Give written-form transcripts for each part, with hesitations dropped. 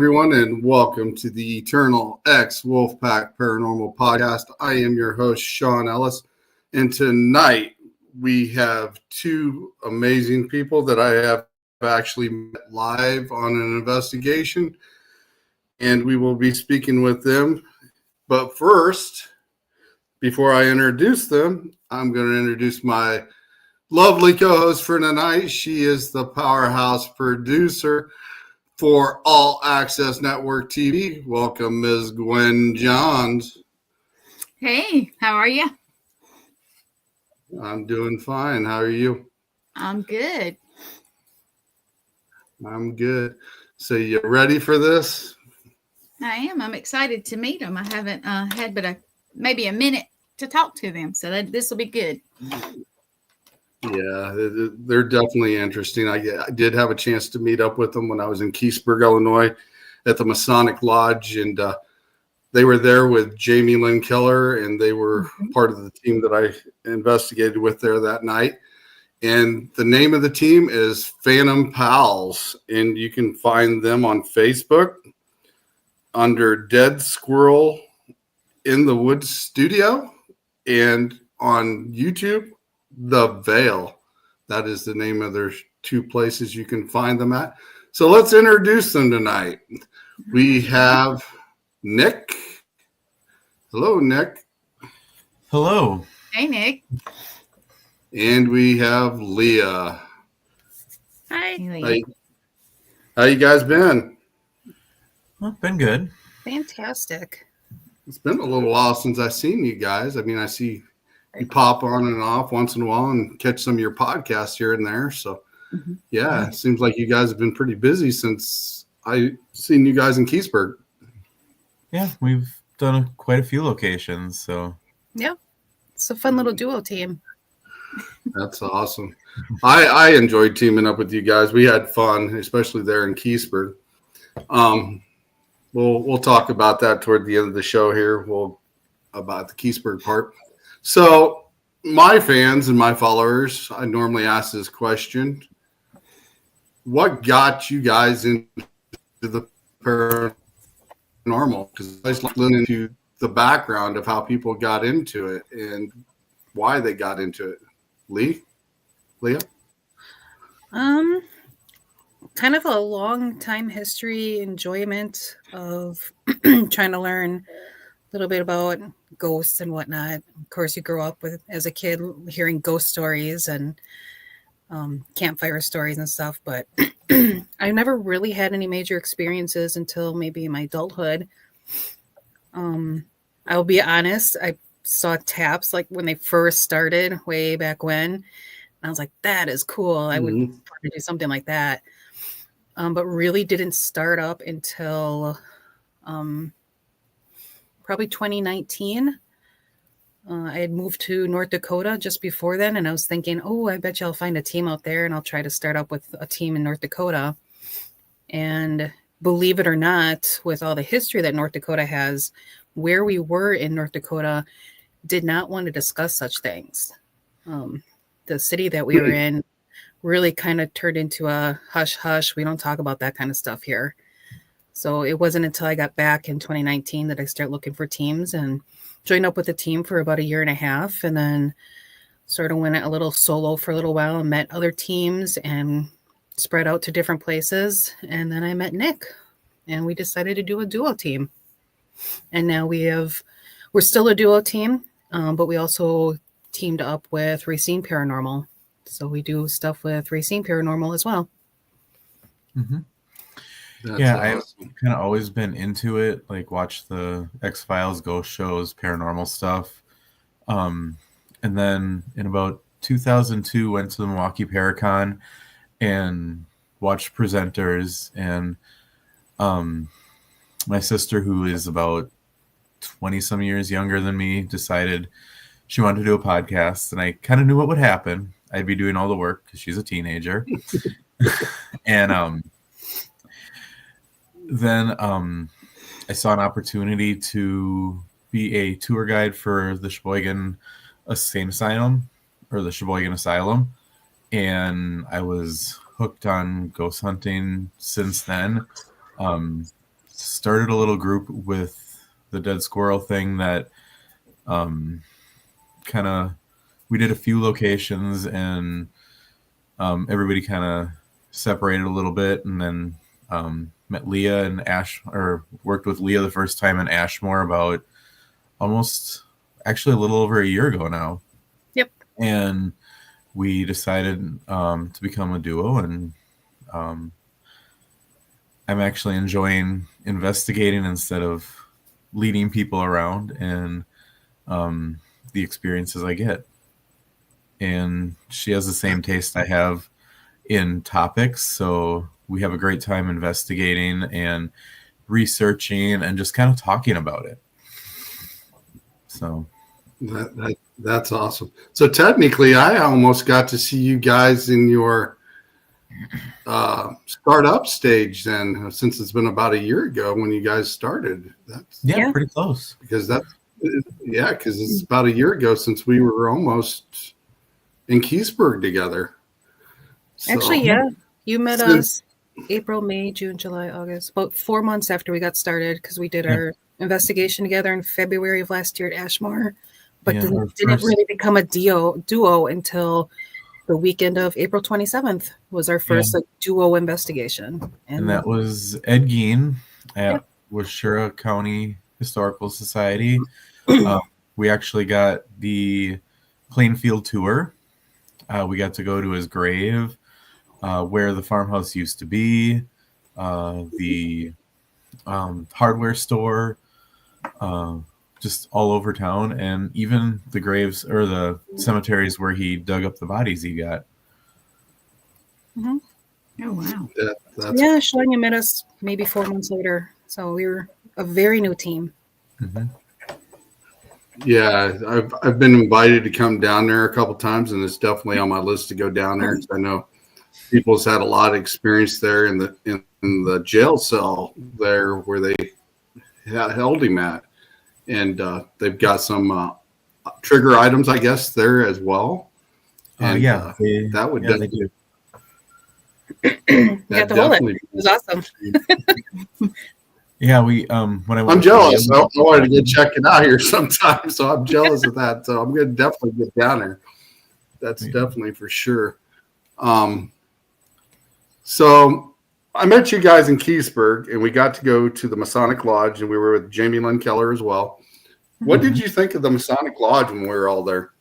everyone, and welcome to the Eternal X Wolfpack Paranormal Podcast. I am your host, Sean Ellis, and tonight we have two amazing people that I have actually met live on an investigation, and we will be speaking with them. But first, before I introduce them, I'm going to introduce my lovely co-host for tonight. She is the powerhouse producer for All Access Network TV. Welcome, Ms. Gwen Johns. Hey, how are you? I'm doing fine. How are you? I'm good. I'm good. So you ready for this? I am. I'm excited to meet them. I haven't had but maybe a minute to talk to them, so this will be good. Yeah, they're definitely interesting. I did have a chance to meet up with them when I was in Keithsburg, Illinois at the Masonic Lodge, and they were there with Jamie Lynn Keller, and they were part of the team that I investigated with there that night. And the name of the team is Phantom Pals, and you can find them on Facebook under Dead Squirrel in the Woods Studio, and on YouTube, The Veil. That is the name of their two places you can find them at. So let's introduce them tonight. We have Nick. Hello, Nick. Hello. Hey, Nick. And we have Leah. Hi, Leah. How you guys been? Well, been good. Fantastic. It's been a little while since I've seen you guys. I mean, I see you pop on and off once in a while and catch some of your podcasts here and there. So, yeah, it seems like you guys have been pretty busy since I seen you guys in Keithsburg. Yeah, we've done quite a few locations. So, yeah, it's a fun little duo team. That's awesome. I enjoyed teaming up with you guys. We had fun, especially there in Keithsburg. We'll talk about that toward the end of the show here. About the Keithsburg part. So my fans and my followers, I normally ask this question: what got you guys into the paranormal? Because I just like listening to the background of how people got into it and why they got into it. Leah? Kind of a long time history, enjoyment of trying to learn a little bit about ghosts and whatnot. Of course, you grow up with, as a kid, hearing ghost stories and campfire stories and stuff, but I never really had any major experiences until maybe my adulthood. I'll be honest, I saw taps like when they first started way back when, and I was like, that is cool. I would want to do something like that. But really didn't start up until probably 2019. I had moved to North Dakota just before then, and I was thinking, oh, I bet you I'll find a team out there, and I'll try to start up with a team in North Dakota. And believe it or not, with all the history that North Dakota has, where we were in North Dakota did not want to discuss such things. The city that we were in really kind of turned into a hush-hush. We don't talk about that kind of stuff here. So it wasn't until I got back in 2019 that I started looking for teams and joined up with a team for about a year and a half, and then sort of went a little solo for a little while and met other teams and spread out to different places. And then I met Nick, and we decided to do a duo team. And now we're still a duo team, but we also teamed up with Racine Paranormal. So we do stuff with Racine Paranormal as well. mm-hmm. That's yeah, awesome. I've kind of always been into it, like watch the X-Files, ghost shows, paranormal stuff. And then in about 2002, went to the Milwaukee Paracon and watched presenters. And my sister, who is about 20-some years younger than me, decided she wanted to do a podcast. And I kind of knew what would happen. I'd be doing all the work because she's a teenager. And then I saw an opportunity to be a tour guide for the Sheboygan Insane Asylum, or the Sheboygan Asylum, and I was hooked on ghost hunting since then. started a little group with the Dead Squirrel thing that kind of, we did a few locations, and everybody kind of separated a little bit, and then met Leah and worked with Leah the first time in Ashmore about actually a little over a year ago now. Yep. And we decided to become a duo, and I'm actually enjoying investigating instead of leading people around, and the experiences I get. And she has the same taste I have in topics, so we have a great time investigating and researching and just kind of talking about it. So that's awesome. So technically, I almost got to see you guys in your startup stage then, since it's been about a year ago when you guys started. Yeah, pretty close. Because it's about a year ago since we were almost in Keysburg together. So, Actually, yeah, you met us April, May, June, July, August, about 4 months after we got started, because we did our investigation together in February of last year at Ashmore, but didn't really become a duo until the weekend of April 27th was our first duo investigation. And that was Ed Gein at Washura County Historical Society. We actually got the Plainfield tour. We got to go to his grave, where the farmhouse used to be, the hardware store, just all over town, and even the graves or the cemeteries where he dug up the bodies he got. Mm-hmm. Oh, wow. Yeah, Shania met us maybe 4 months later. So we were a very new team. Mm-hmm. Yeah, I've been invited to come down there a couple times, and it's definitely on my list to go down there, because I know people's had a lot of experience there in the jail cell there where they held him at, and they've got some trigger items, I guess, there as well. And that would definitely. Got to hold it. It was awesome. Yeah, we when I went, I'm jealous. I wanted to go check it out here sometime, so I'm jealous of that. So I'm going to definitely get down there. That's definitely for sure. So I met you guys in Keysburg, and we got to go to the Masonic Lodge, and we were with Jamie Lynn Keller as well. What did you think of the Masonic Lodge when we were all there?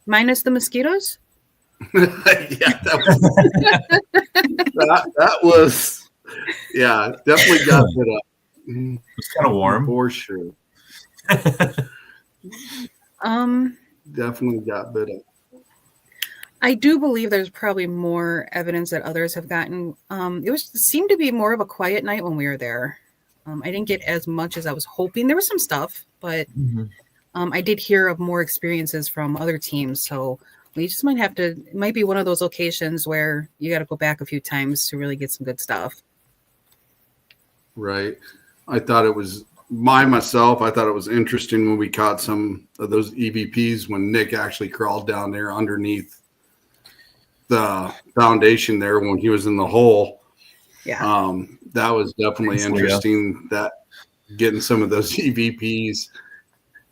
Minus the mosquitoes? That was definitely got bit up. It's kind of warm for sure. Definitely got bit up. I do believe there's probably more evidence that others have gotten. It seemed to be more of a quiet night when we were there. I didn't get as much as I was hoping. There was some stuff, but I did hear of more experiences from other teams. So we just might have to. It might be one of those locations where you got to go back a few times to really get some good stuff. Right. I thought it was I thought it was interesting when we caught some of those EVPs when Nick actually crawled down there underneath the foundation there when he was in the hole. Yeah. That was definitely interesting, that getting some of those EVPs,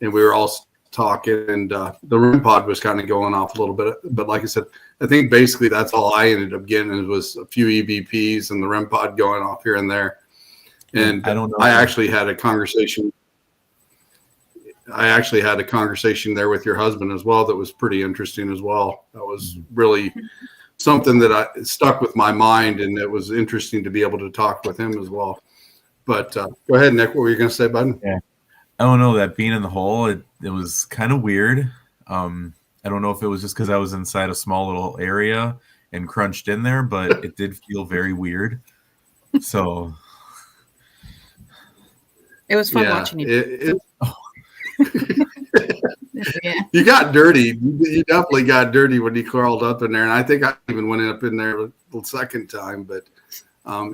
and we were all talking, and the REM pod was kind of going off a little bit. But like I said, I think basically that's all I ended up getting. It was a few EVPs and the REM pod going off here and there. And I don't know. I actually had a conversation there with your husband as well that was pretty interesting as well. That was really something that stuck with my mind, and it was interesting to be able to talk with him as well. But go ahead, Nick. What were you going to say, bud? Yeah, I don't know, that being in the hole, it was kind of weird. I don't know if it was just because I was inside a small little area and crunched in there, but it did feel very weird. So it was fun watching you. You got dirty. You definitely got dirty when you crawled up in there, and I think I even went up in there the second time. But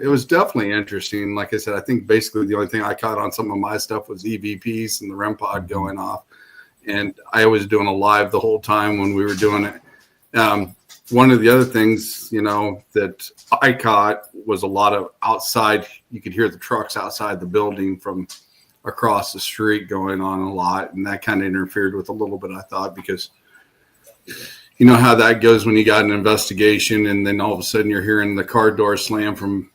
it was definitely interesting. Like I said, I think basically the only thing I caught on some of my stuff was EVPs and the REM pod going off, and I was doing a live the whole time when we were doing it. one of the other things, that I caught was a lot of outside. You could hear the trucks outside the building from across the street going on a lot. And that kind of interfered with a little bit, I thought, because you know how that goes when you got an investigation and then all of a sudden you're hearing the car door slam from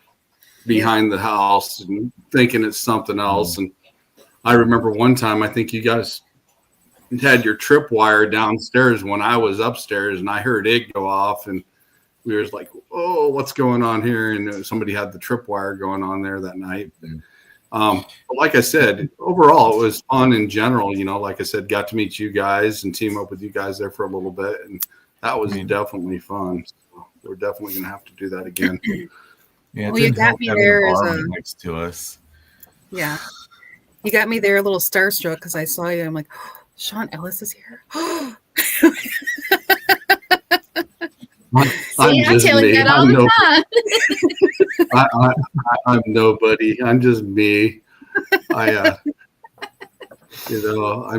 behind the house and thinking it's something else. And I remember one time, I think you guys had your tripwire downstairs when I was upstairs, and I heard it go off, and we were like, oh, what's going on here? And somebody had the tripwire going on there that night. But like I said, overall, it was fun in general. Like I said, got to meet you guys and team up with you guys there for a little bit, and that was definitely fun. So we're definitely going to have to do that again. Yeah, Well, you got me there as a next to us. Yeah, you got me there a little starstruck because I saw you. I'm like, oh, Sean Ellis is here. See, I tell you that all the time. I'm nobody. I'm just me. I'm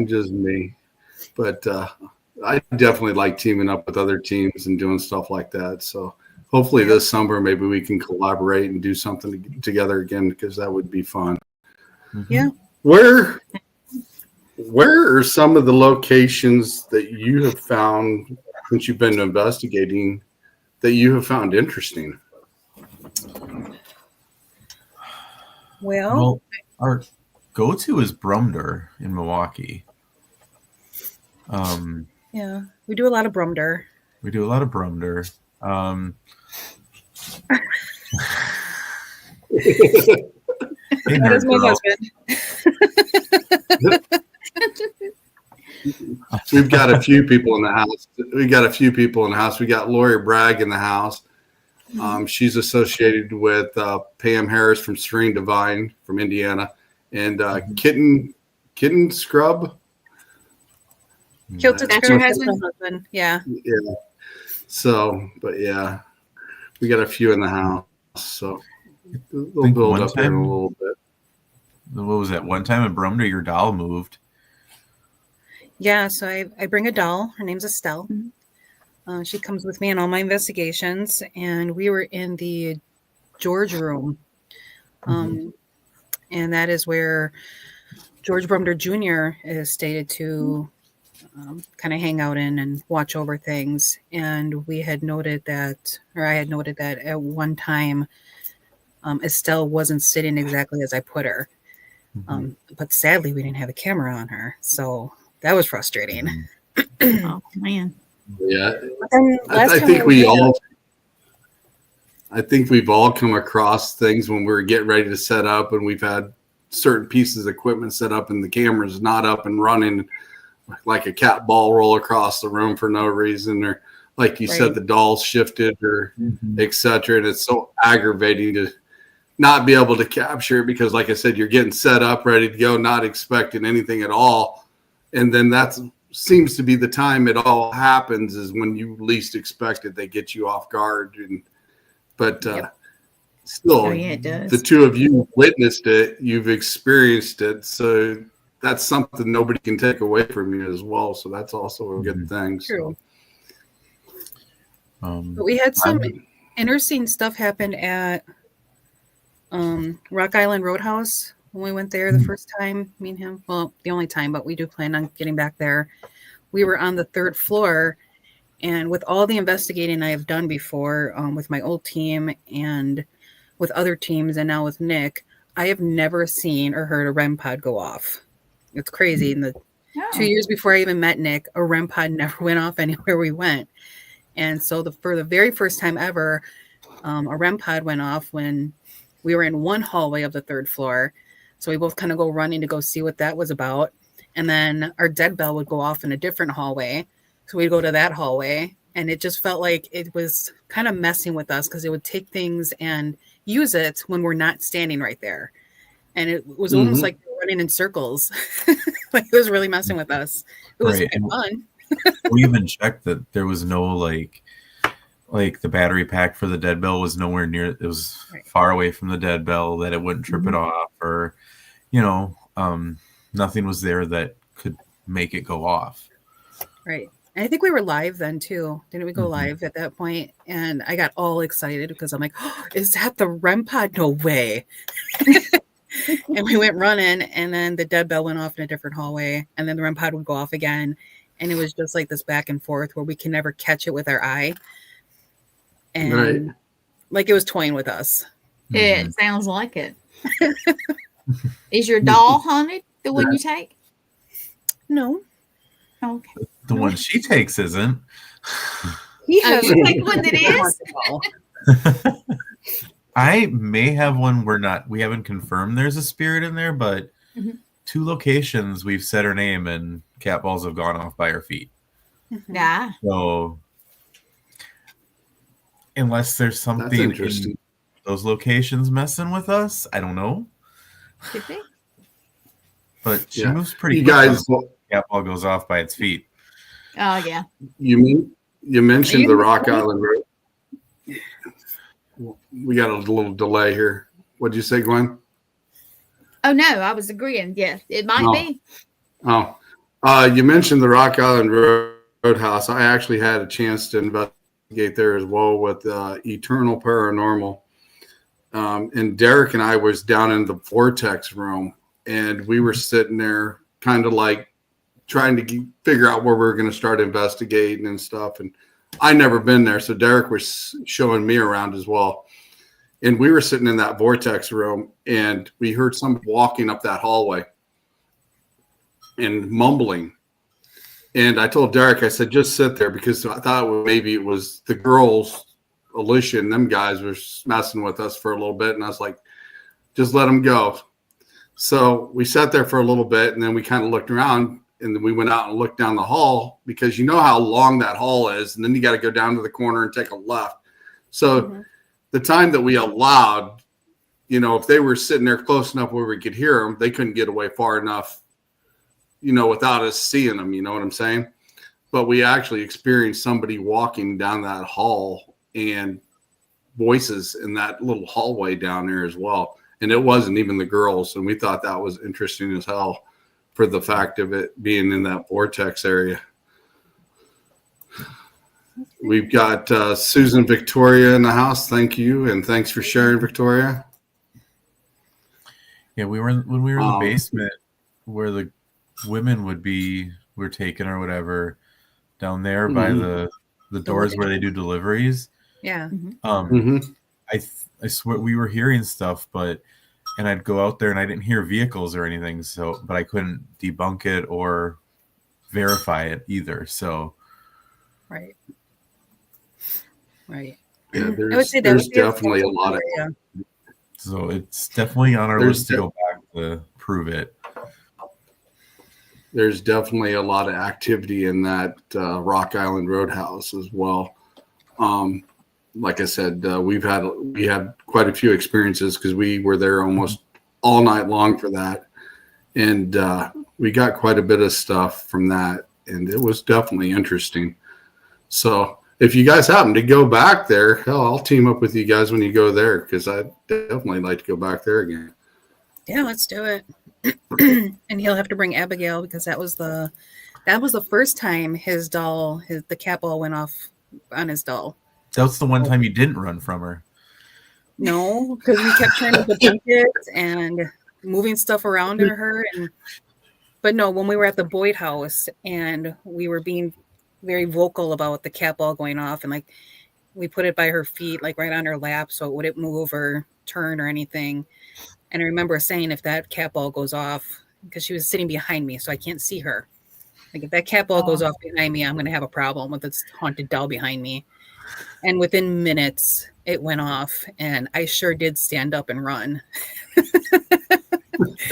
just me. But I definitely like teaming up with other teams and doing stuff like that. So hopefully this summer, maybe we can collaborate and do something together again, because that would be fun. Yeah. Where are some of the locations that you have found since you've been investigating that you have found interesting? Well, our go-to is Brumder in Milwaukee. Yeah, we do a lot of Brumder. We do a lot of Brumder. Hey, That is my girl. husband. We've got a few people in the house. We got Lori Bragg in the house. She's associated with Pam Harris from Serene Divine from Indiana, and Kitten Scrub. Kilted That's Scrub your is my husband? husband. Yeah. Yeah. So, but yeah, we got a few in the house. So they'll think build one up here in a time- little bit. What was that? One time in Brumder, your doll moved. Yeah, so I bring a doll. Her name's Estelle. She comes with me in all my investigations, and we were in the George room. And that is where George Brumder Jr. is stated to kind of hang out in and watch over things. And we had noted that, or I had noted that at one time, Estelle wasn't sitting exactly as I put her. But sadly, we didn't have a camera on her. So that was frustrating. Oh man. Yeah. Then I think we've all come across things when we're getting ready to set up, and we've had certain pieces of equipment set up and the camera's not up and running, like a cat ball roll across the room for no reason, or like you said, the doll's shifted, or etc. And it's so aggravating to not be able to capture it, because like I said, you're getting set up, ready to go, not expecting anything at all. And then that seems to be the time it all happens, is when you least expect it. They get you off guard. But still, Oh, yeah, it does. the two of you witnessed it, you've experienced it. So that's something nobody can take away from you as well. So that's also a good thing. True. So, But we had some interesting stuff happen at Rock Island Roadhouse when we went there the first time, me and him. Well, the only time, but we do plan on getting back there. We were on the 3rd floor, and with all the investigating I have done before with my old team and with other teams, and now with Nick, I have never seen or heard a REM pod go off. It's crazy. In the 2 years before I even met Nick, a REM pod never went off anywhere we went. And so for the very first time ever, a REM pod went off when we were in one hallway of the 3rd floor. So we both kind of go running to go see what that was about. And then our dead bell would go off in a different hallway. So we'd go to that hallway. And it just felt like it was kind of messing with us, because it would take things and use it when we're not standing right there. And it was almost like running in circles. Like it was really messing with us. It was fun. We even checked that there was no like the battery pack for the dead bell was nowhere near. It was far away from the dead bell, that it wouldn't trip it off, or nothing was there that could make it go off. Right. And I think we were live then too. Didn't we go Mhm. live at that point? And I got all excited because I'm like, oh, is that the REM pod? No way. And we went running, and then the dead bell went off in a different hallway, and then the REM pod would go off again. And it was just like this back and forth where we can never catch it with our eye. And Right. like it was toying with us. It sounds like it. Is your doll haunted? The one you take? No. Okay. The one she takes isn't. He Oh, has you take one that is? I may have one. We haven't confirmed there's a spirit in there, but Mhm. 2 locations we've said her name and cat balls have gone off by her feet. Yeah. So unless there's That's something interesting. in those locations messing with us, I don't know. Could be. But she Yeah. moves pretty You quick guys, when the cat ball goes off by its feet. Oh, yeah. you mentioned You- the Rock Island Road. We got a little delay here. What'd you say, Gwen? Oh, no, I was agreeing. Yeah, it might No. be. You mentioned the Rock Island Roadhouse. I actually had a chance to investigate there as well with Eternal Paranormal. And Derek and I was down in the Vortex room, and we were sitting there kind of like trying to figure out where we were going to start investigating and stuff. And I never been there, so Derek was showing me around as well. And we were sitting in that Vortex room, and we heard someone walking up that hallway and mumbling. And I told Derek, I said, just sit there, because I thought maybe it was the girls, Alicia and them guys were messing with us for a little bit. And I was like, just let them go. So we sat there for a little bit, and then we kind of looked around, and then we went out and looked down the hall, because you know how long that hall is. And then you got to go down to the corner and take a left. So the time that we allowed, if they were sitting there close enough where we could hear them, they couldn't get away far enough, without us seeing them, you know what I'm saying? But we actually experienced somebody walking down that hall and voices in that little hallway down there as well. And it wasn't even the girls. And we thought that was interesting as hell for the fact of it being in that vortex area. We've got Susan Victoria in the house. Thank you. And thanks for sharing, Victoria. Yeah, when we were in the basement where the women were taken or whatever, down there by the doors where they do deliveries. Yeah. I swear we were hearing stuff, and I'd go out there and I didn't hear vehicles or anything, but I couldn't debunk it or verify it either. So Right. Yeah, I would say that there's would be definitely a lot of area. So it's definitely on our list to go back to prove it. There's definitely a lot of activity in that Rock Island Roadhouse as well. Like I said, we had quite a few experiences because we were there almost all night long for that, and we got quite a bit of stuff from that, and it was definitely interesting. So if you guys happen to go back there, hell, I'll team up with you guys when you go there, because I'd definitely like to go back there again. Yeah, let's do it. And he'll have to bring Abigail, because that was the first time the cat ball went off on his doll. That's the one time you didn't run from her. No, because we kept trying to debunk it and moving stuff around to her. But no, when we were at the Boyd house and we were being very vocal about the cat ball going off, and like we put it by her feet, like right on her lap, so it wouldn't move or turn or anything. And I remember saying, if that cat ball goes off, because she was sitting behind me, so I can't see her. Like, if that cat ball goes off behind me, I'm going to have a problem with this haunted doll behind me. And within minutes, it went off, and I sure did stand up and run.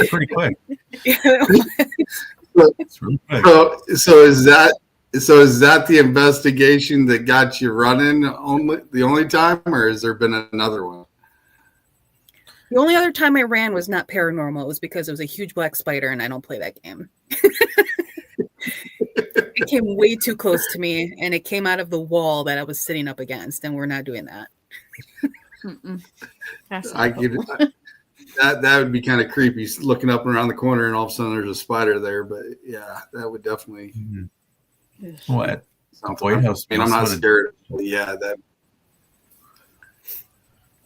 Pretty quick. So, It's really quick. so is that the investigation that got you running the only time, or has there been another one? The only other time I ran was not paranormal. It was because it was a huge black spider, and I don't play that game. It came way too close to me, and it came out of the wall that I was sitting up against, and we're not doing that. I get it. That would be kind of creepy, looking up and around the corner, and all of a sudden there's a spider there. But yeah, that would definitely. Well, something. White House. I mean, I'm not also had scared. Yeah, that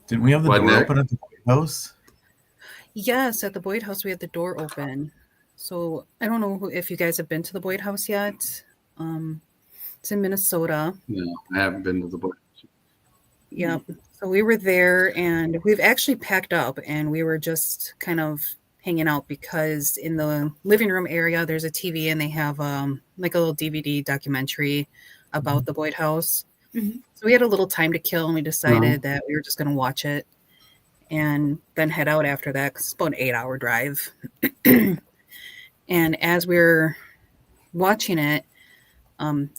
didn't we have the Wasn't door it? open at the White House? Yes, at the Boyd House, we had the door open. So I don't know if you guys have been to the Boyd House yet. It's in Minnesota. no, I haven't been to the book. Yep. So we were there and we've actually packed up and we were just kind of hanging out because in the living room area there's a TV and they have like a little DVD documentary about the Boyd House. Mhm. So we had a little time to kill and we decided that we were just going to watch it and then head out after that 'cause it's about an 8-hour drive. And as we were watching it,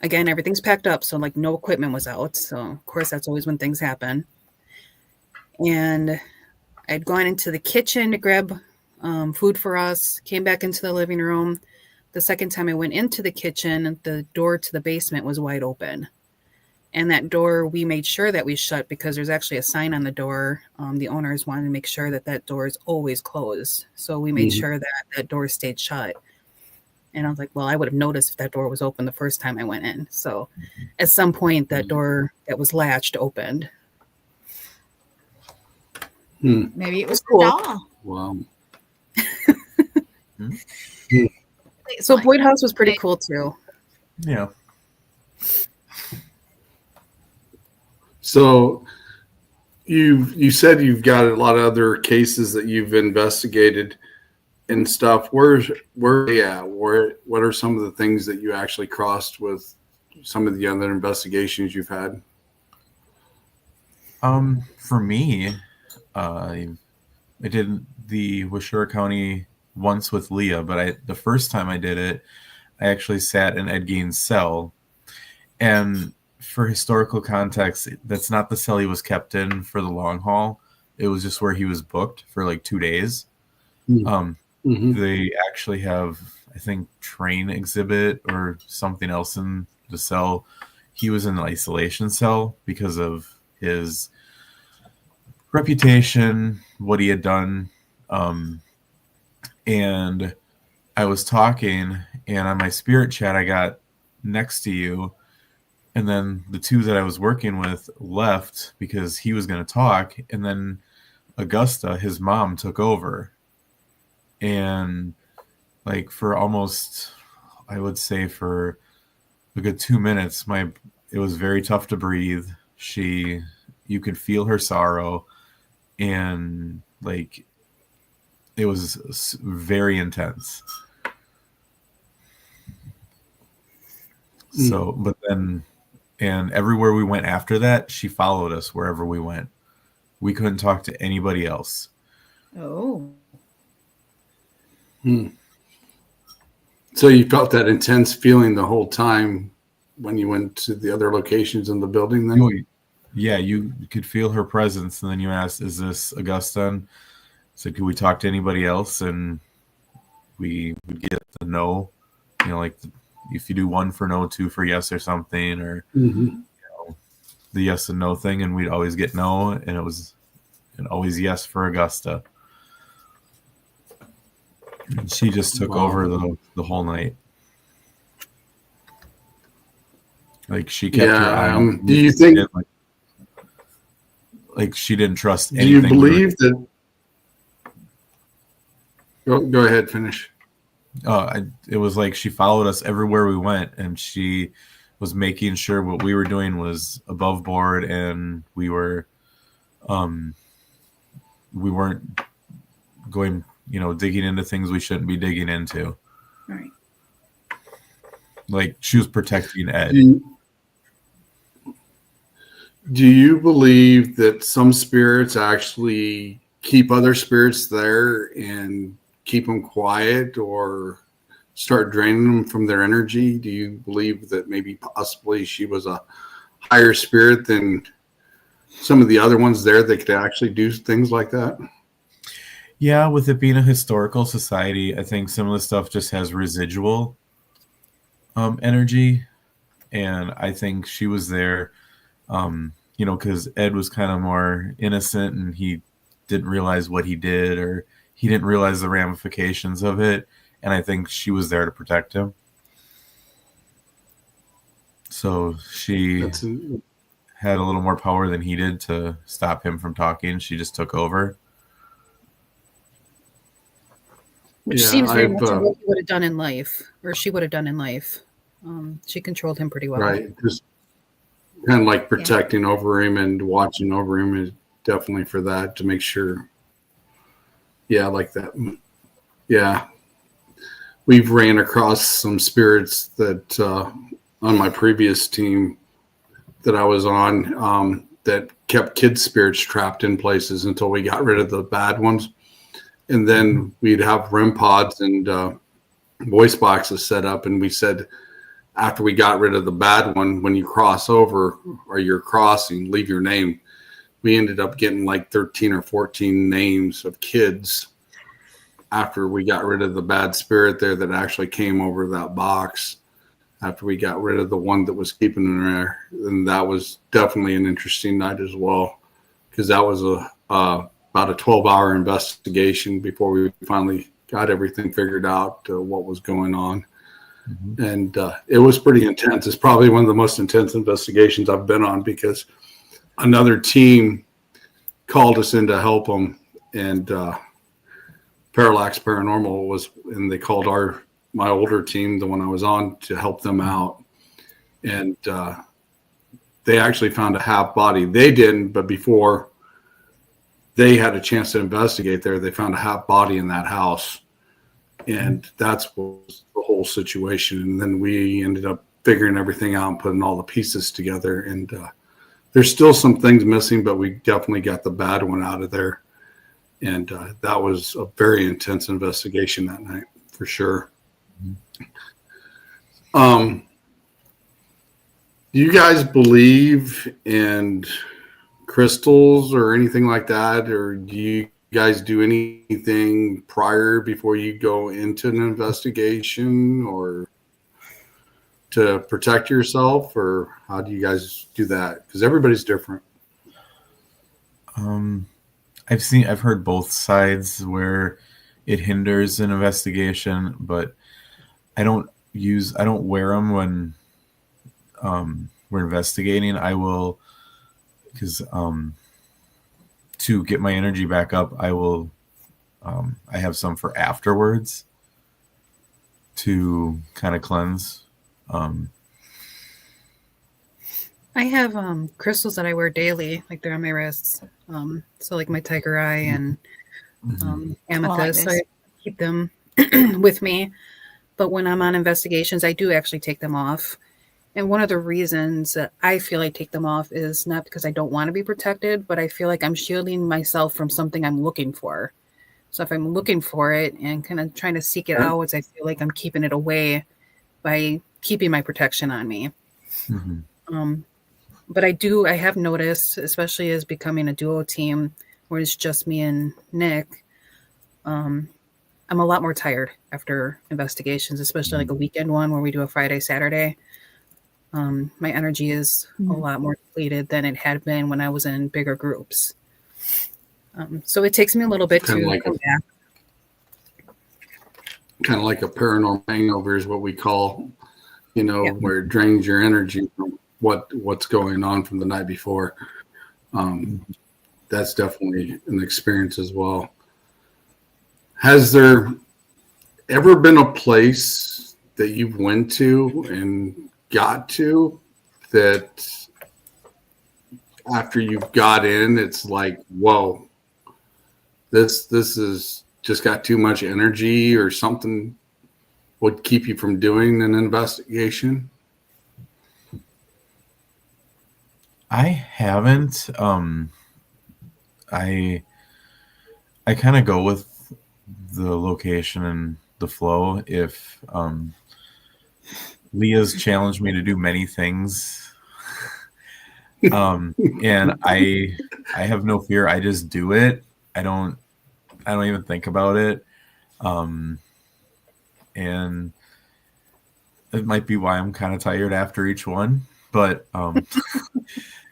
again, everything's packed up. So like no equipment was out. So of course that's always when things happen. And I'd gone into the kitchen to grab food for us, came back into the living room. The second time I went into the kitchen, the door to the basement was wide open. And that door, we made sure that we shut because there's actually a sign on the door. The owners wanted to make sure that that door is always closed. So we made sure that that door stayed shut. And I was like, well, I would have noticed if that door was open the first time I went in. So at some point, that door that was latched opened. Maybe it was Cool. the doll. Wow. It's So like- Boyd House was pretty cool too. Yeah. So you said you've got a lot of other cases that you've investigated and stuff. What are some of the things that you actually crossed with some of the other investigations you've had? For me, I did the Washura County once with Leah, but the first time I did it, I actually sat in Ed Gein's cell. And for historical context, that's not the cell he was kept in for the long haul. It was just where he was booked for like 2 days. They actually have, I think, train exhibit or something else in the cell. He was in an isolation cell because of his reputation, what he had done. And I was talking, and on my spirit chat, I got next to you. And then the two that I was working with left because he was going to talk. And then Augusta, his mom, took over. And like for almost, I would say for a good 2 minutes, it was very tough to breathe. You could feel her sorrow. And like, it was very intense. So, but then, and everywhere we went after that, she followed us wherever we went. We couldn't talk to anybody else. Oh. So you felt that intense feeling the whole time when you went to the other locations in the building then? Yeah, you could feel her presence. And then you asked, is this Augusta? So could we talk to anybody else? And we would get the no, like if you do 1 for no, 2 for yes or something, or the yes and no thing. And we'd always get no. And it was always yes for Augusta. And she just took over the whole night. Like she kept her eye on. Do you think? Like she didn't trust Do anything. you believe that? Go ahead, finish. It was like she followed us everywhere we went, and she was making sure what we were doing was above board, and we weren't going, digging into things we shouldn't be digging into. Right. Like she was protecting Ed. Do you believe that some spirits actually keep other spirits there and keep them quiet or start draining them from their energy? Do you believe that maybe possibly she was a higher spirit than some of the other ones there that could actually do things like that? Yeah, with it being a historical society, I think some of the stuff just has residual energy. And I think she was there, because Ed was kind of more innocent and he didn't realize what he did, or he didn't realize the ramifications of it. And I think she was there to protect him. So she That's had a little more power than he did to stop him from talking. She just took over. Which yeah. seems very I've much like what he would have done in life, or she would have done in life. She controlled him pretty well. right, just kind of like protecting over him and watching over him is definitely for that to make sure. Yeah, like that. Yeah, we've ran across some spirits that on my previous team that I was on that kept kids' spirits trapped in places until we got rid of the bad ones. And then we'd have REM pods and voice boxes set up. And we said, after we got rid of the bad one, when you cross over or you're crossing, leave your name. We ended up getting like 13 or 14 names of kids after we got rid of the bad spirit there that actually came over that box. After we got rid of the one that was keeping them there. And that was definitely an interesting night as well, because that was about a 12-hour investigation before we finally got everything figured out, what was going on. Mm-hmm. And it was pretty intense. It's probably one of the most intense investigations I've been on, because another team called us in to help them, and Parallax Paranormal was, and they called my older team, the one I was on, to help them out. And they actually found a half body. They didn't, but before they had a chance to investigate there, they found a half body in that house. And that's what was the whole situation. And then we ended up figuring everything out and putting all the pieces together. And there's still some things missing, but we definitely got the bad one out of there. And that was a very intense investigation that night, for sure. Do you guys believe in crystals or anything like that, or do you guys do anything prior before you go into an investigation, or to protect yourself, or how do you guys do that? Because everybody's different. I've heard both sides where it hinders an investigation, but I don't wear them when we're investigating. I will, because to get my energy back up, I have some for afterwards to kind of cleanse. I have crystals that I wear daily, like they're on my wrists. So like my tiger eye and amethyst. So I keep them with me. But when I'm on investigations, I do actually take them off. And one of the reasons that I feel I take them off is not because I don't want to be protected, but I feel like I'm shielding myself from something I'm looking for. So if I'm looking for it and kind of trying to seek it out, I feel like I'm keeping it away by keeping my protection on me. Mm-hmm. But I have noticed, especially as becoming a duo team where it's just me and Nick, I'm a lot more tired after investigations, especially like a weekend one where we do a Friday, Saturday. My energy is a lot more depleted than it had been when I was in bigger groups. So it takes me a little bit to come back. Kind of like a paranormal hangover is what we call, where it drains your energy from what's going on from the night before. That's definitely an experience as well. Has there ever been a place that you've went to and got to that after you've got in, it's like, whoa, this is just got too much energy, or something would keep you from doing an investigation? I haven't. I kind of go with the location and the flow. If Leah's challenged me to do many things, and I have no fear. I just do it. I don't even think about it. And it might be why I'm kind of tired after each one, but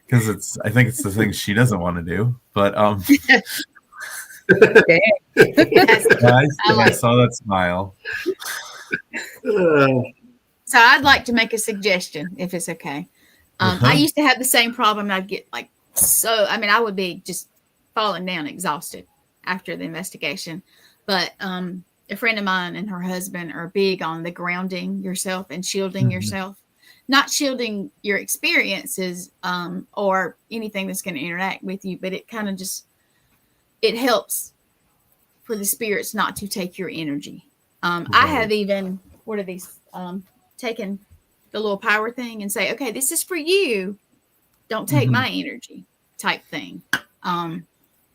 because I think it's the thing she doesn't want to do. But I saw that smile. So I'd like to make a suggestion, if it's okay. I used to have the same problem. I'd get like I would be just falling down exhausted after the investigation. But a friend of mine and her husband are big on the grounding yourself and shielding yourself, not shielding your experiences or anything that's going to interact with you, but it kind of just, it helps for the spirits not to take your energy. I have even, what are these, taken the little power thing and say, okay, this is for you. Don't take my energy type thing.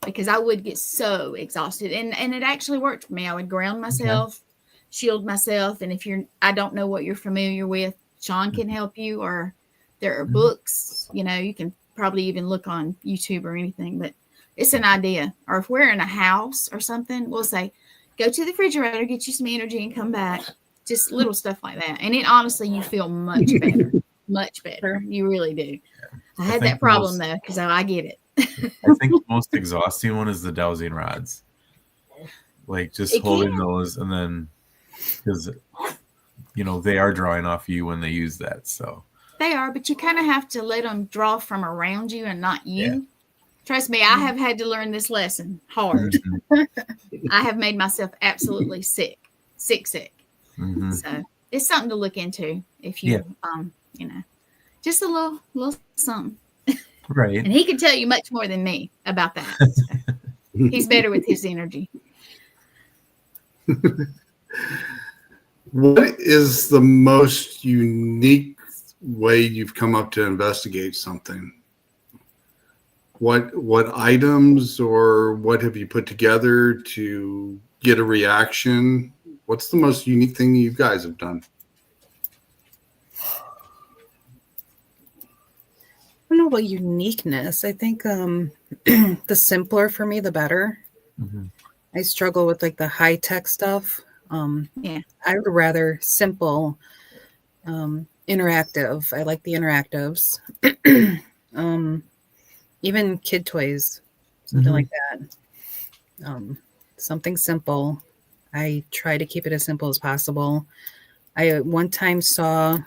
Because I would get so exhausted and it actually worked for me. I would ground myself, shield myself. And if I don't know what you're familiar with, Sean can help you, or there are books, you can probably even look on YouTube or anything, but it's an idea. Or if we're in a house or something, we'll say, go to the refrigerator, get you some energy and come back. Just little stuff like that. And it honestly, you feel much better, much better. You really do. I had that problem though, because I get it. I think the most exhausting one is the dowsing rods. Like just holding those, and then because they are drawing off you when they use that. So they are, but you kind of have to let them draw from around you and not you. Yeah. Trust me, I have had to learn this lesson hard. I have made myself absolutely sick. So it's something to look into if you, just a little something. Right. And he can tell you much more than me about that. So he's better with his energy. What is the most unique way you've come up to investigate something? What items or what have you put together to get a reaction? What's the most unique thing you guys have done? I don't know about uniqueness. I think the simpler for me, the better. I struggle with like the high tech stuff. I would rather simple, interactive. I like the interactives. Even kid toys, something like that. Something simple. I try to keep it as simple as possible. I one time saw,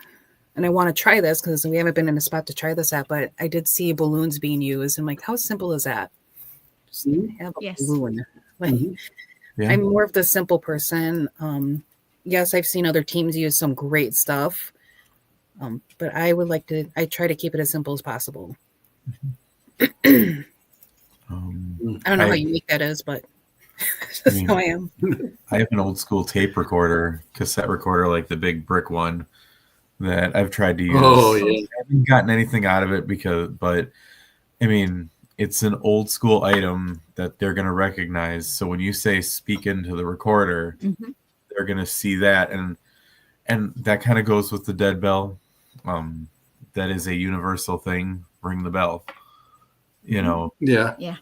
and I want to try this because we haven't been in a spot to try this at, but I did see balloons being used. And like, how simple is that? Just have a balloon. Like, I'm more of the simple person. Yes, I've seen other teams use some great stuff. But I try to keep it as simple as possible. I don't know how unique that is, but that's how I am. I have an old school tape recorder, cassette recorder, like the big brick one that I've tried to use. I haven't gotten anything out of it but I mean, it's an old school item that they're going to recognize. So when you say speak into the recorder, they're going to see that. And that kind of goes with the dead bell. That is a universal thing. Ring the bell, Yeah.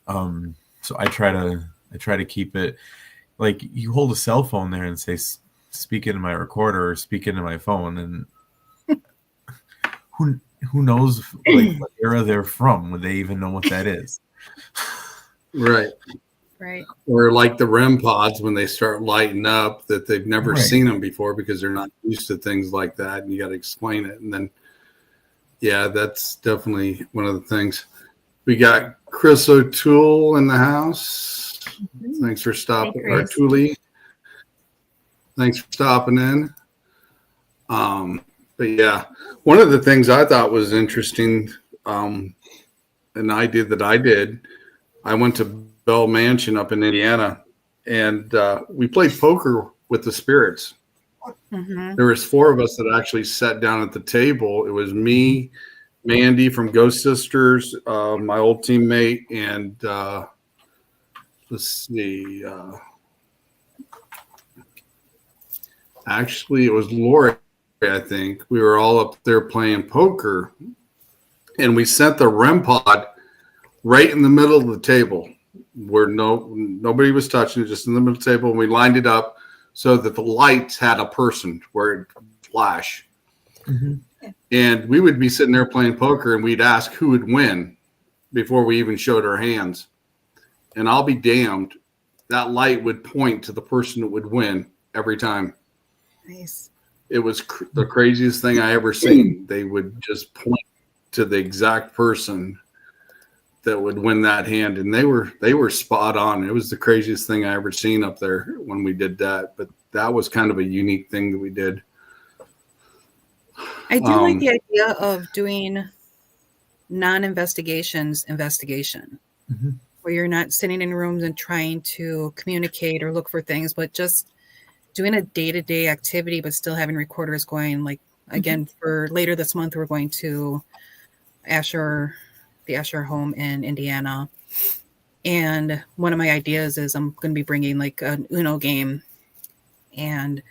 So I try to keep it like you hold a cell phone there and say, speak into my recorder or speak into my phone. And who knows like what era they're from? Would they even know what that is? Right. Or like the REM pods when they start lighting up that they've never seen them before because they're not used to things like that. And you got to explain it. And then, that's definitely one of the things. We got Chris O'Toole in the house. Thanks for stopping. Hey, O'Toole. Thanks for stopping in. But yeah, one of the things I thought was interesting, an idea that I did, I went to Bell Mansion up in Indiana, and we played poker with the spirits. There was 4 of us that actually sat down at the table. It was me, Mandy from Ghost Sisters, my old teammate, and let's see. Actually, it was Lori, I think. We were all up there playing poker, and we set the REM pod right in the middle of the table where nobody was touching it, just in the middle of the table. And we lined it up so that the lights had a person where it would flash. And we would be sitting there playing poker, and we'd ask who would win before we even showed our hands. And I'll be damned, that light would point to the person that would win every time. Nice. it was the craziest thing I ever seen. They would just point to the exact person that would win that hand, and they were spot on. It was the craziest thing I ever seen up there when we did that. But that was kind of a unique thing that we did. I do like the idea of doing non-investigations investigation, where you're not sitting in rooms and trying to communicate or look for things, but just doing a day-to-day activity, but still having recorders going. Like, again, for later this month, we're going to the Asher home in Indiana. And one of my ideas is I'm going to be bringing like an Uno game and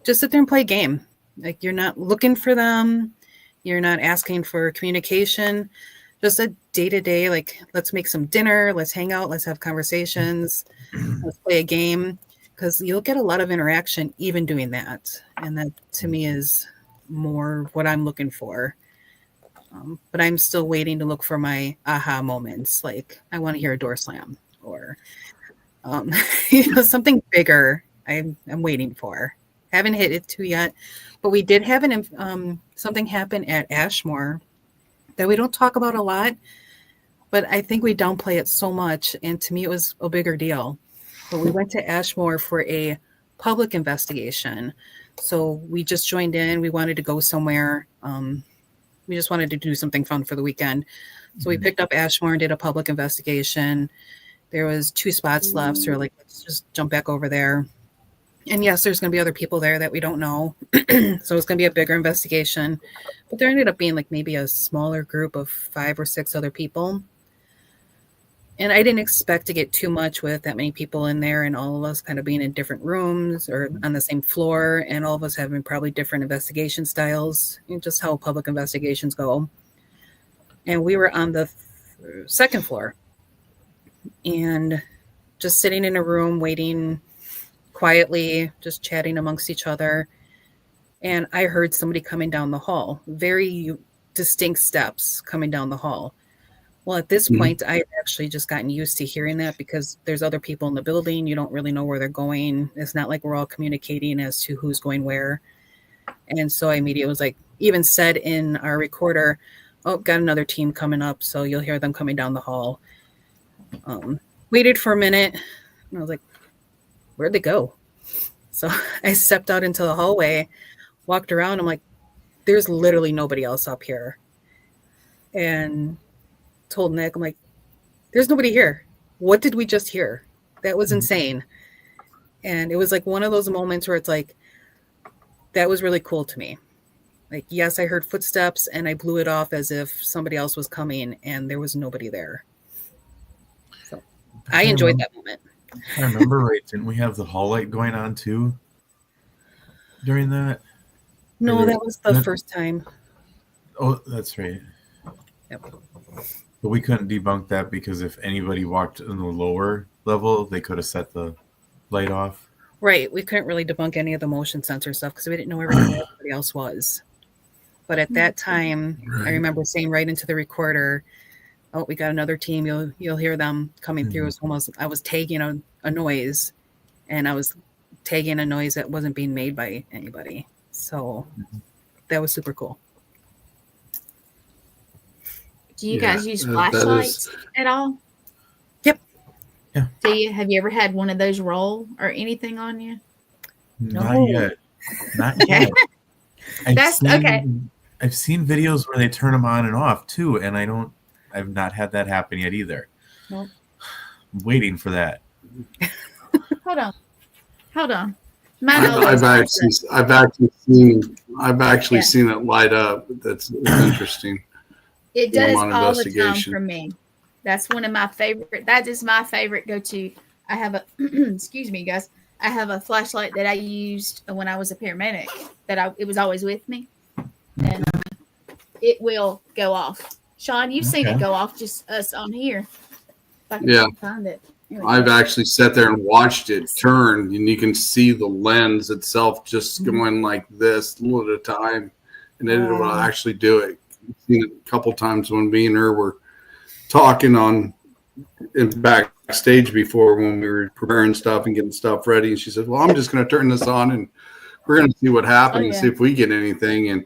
just sit there and play a game. Like, you're not looking for them. You're not asking for communication. Just a day-to-day, like, let's make some dinner. Let's hang out. Let's have conversations. Let's play a game. Because you'll get a lot of interaction even doing that. And that, to me, is more what I'm looking for. But I'm still waiting to look for my aha moments. Like, I want to hear a door slam or something bigger. I'm waiting for. Haven't hit it to yet. But we did have something happen at Ashmore that we don't talk about a lot. But I think we downplay it so much. And to me, it was a bigger deal. But we went to Ashmore for a public investigation. So we just joined in. We wanted to go somewhere. We just wanted to do something fun for the weekend. So we picked up Ashmore and did a public investigation. There was 2 spots left. So we're like, let's just jump back over there. And yes, there's going to be other people there that we don't know. So it's going to be a bigger investigation. But there ended up being like maybe a smaller group of 5 or 6 other people. And I didn't expect to get too much with that many people in there and all of us kind of being in different rooms or on the same floor and all of us having probably different investigation styles, just how public investigations go. And we were on the 2nd floor and just sitting in a room waiting quietly, just chatting amongst each other. And I heard somebody coming down the hall, very distinct steps coming down the hall. Well, at this point, I had actually just gotten used to hearing that because there's other people in the building. You don't really know where they're going. It's not like we're all communicating as to who's going where. And so I immediately was like, even said in our recorder, oh, got another team coming up. So you'll hear them coming down the hall. Waited for a minute. And I was like, where'd they go? So I stepped out into the hallway, walked around. I'm like, there's literally nobody else up here. And told Nick, I'm like, there's nobody here. What did we just hear? That was insane. And it was like one of those moments where it's like, that was really cool to me. Like, yes, I heard footsteps and I blew it off as if somebody else was coming and there was nobody there. So I enjoyed that moment. I remember right. Didn't we have the hall light going on too during that? No, that was the first time. Oh, that's right. Yep. But we couldn't debunk that because if anybody walked in the lower level, they could have set the light off. Right. We couldn't really debunk any of the motion sensor stuff because we didn't know where everybody else was. But at that time, I remember saying right into the recorder, oh, we got another team. You'll hear them coming through. It was almost, I was tagging a noise, and I was tagging a noise that wasn't being made by anybody. So that was super cool. Do you guys use flashlights at all? Yep. Yeah. Have you ever had one of those roll or anything on you? Not yet. Not yet. I've seen videos where they turn them on and off too, and I've not had that happen yet either. Nope. I'm waiting for that. Hold on. I've actually seen it light up. That's interesting. It does all the time for me. That's one of my favorite. That is my favorite go-to. I have a excuse me, guys. I have a flashlight that I used when I was a paramedic. It was always with me, and it will go off. Sean, you've seen it go off. Just us on here. If I can find it. I've actually sat there and watched it turn, and you can see the lens itself just going like this a little at a time, and then it will actually do it. I've seen it a couple times when me and her were talking in backstage before when we were preparing stuff and getting stuff ready. And she said, well, I'm just going to turn this on and we're going to see what happens Oh, and yeah. see if we get anything.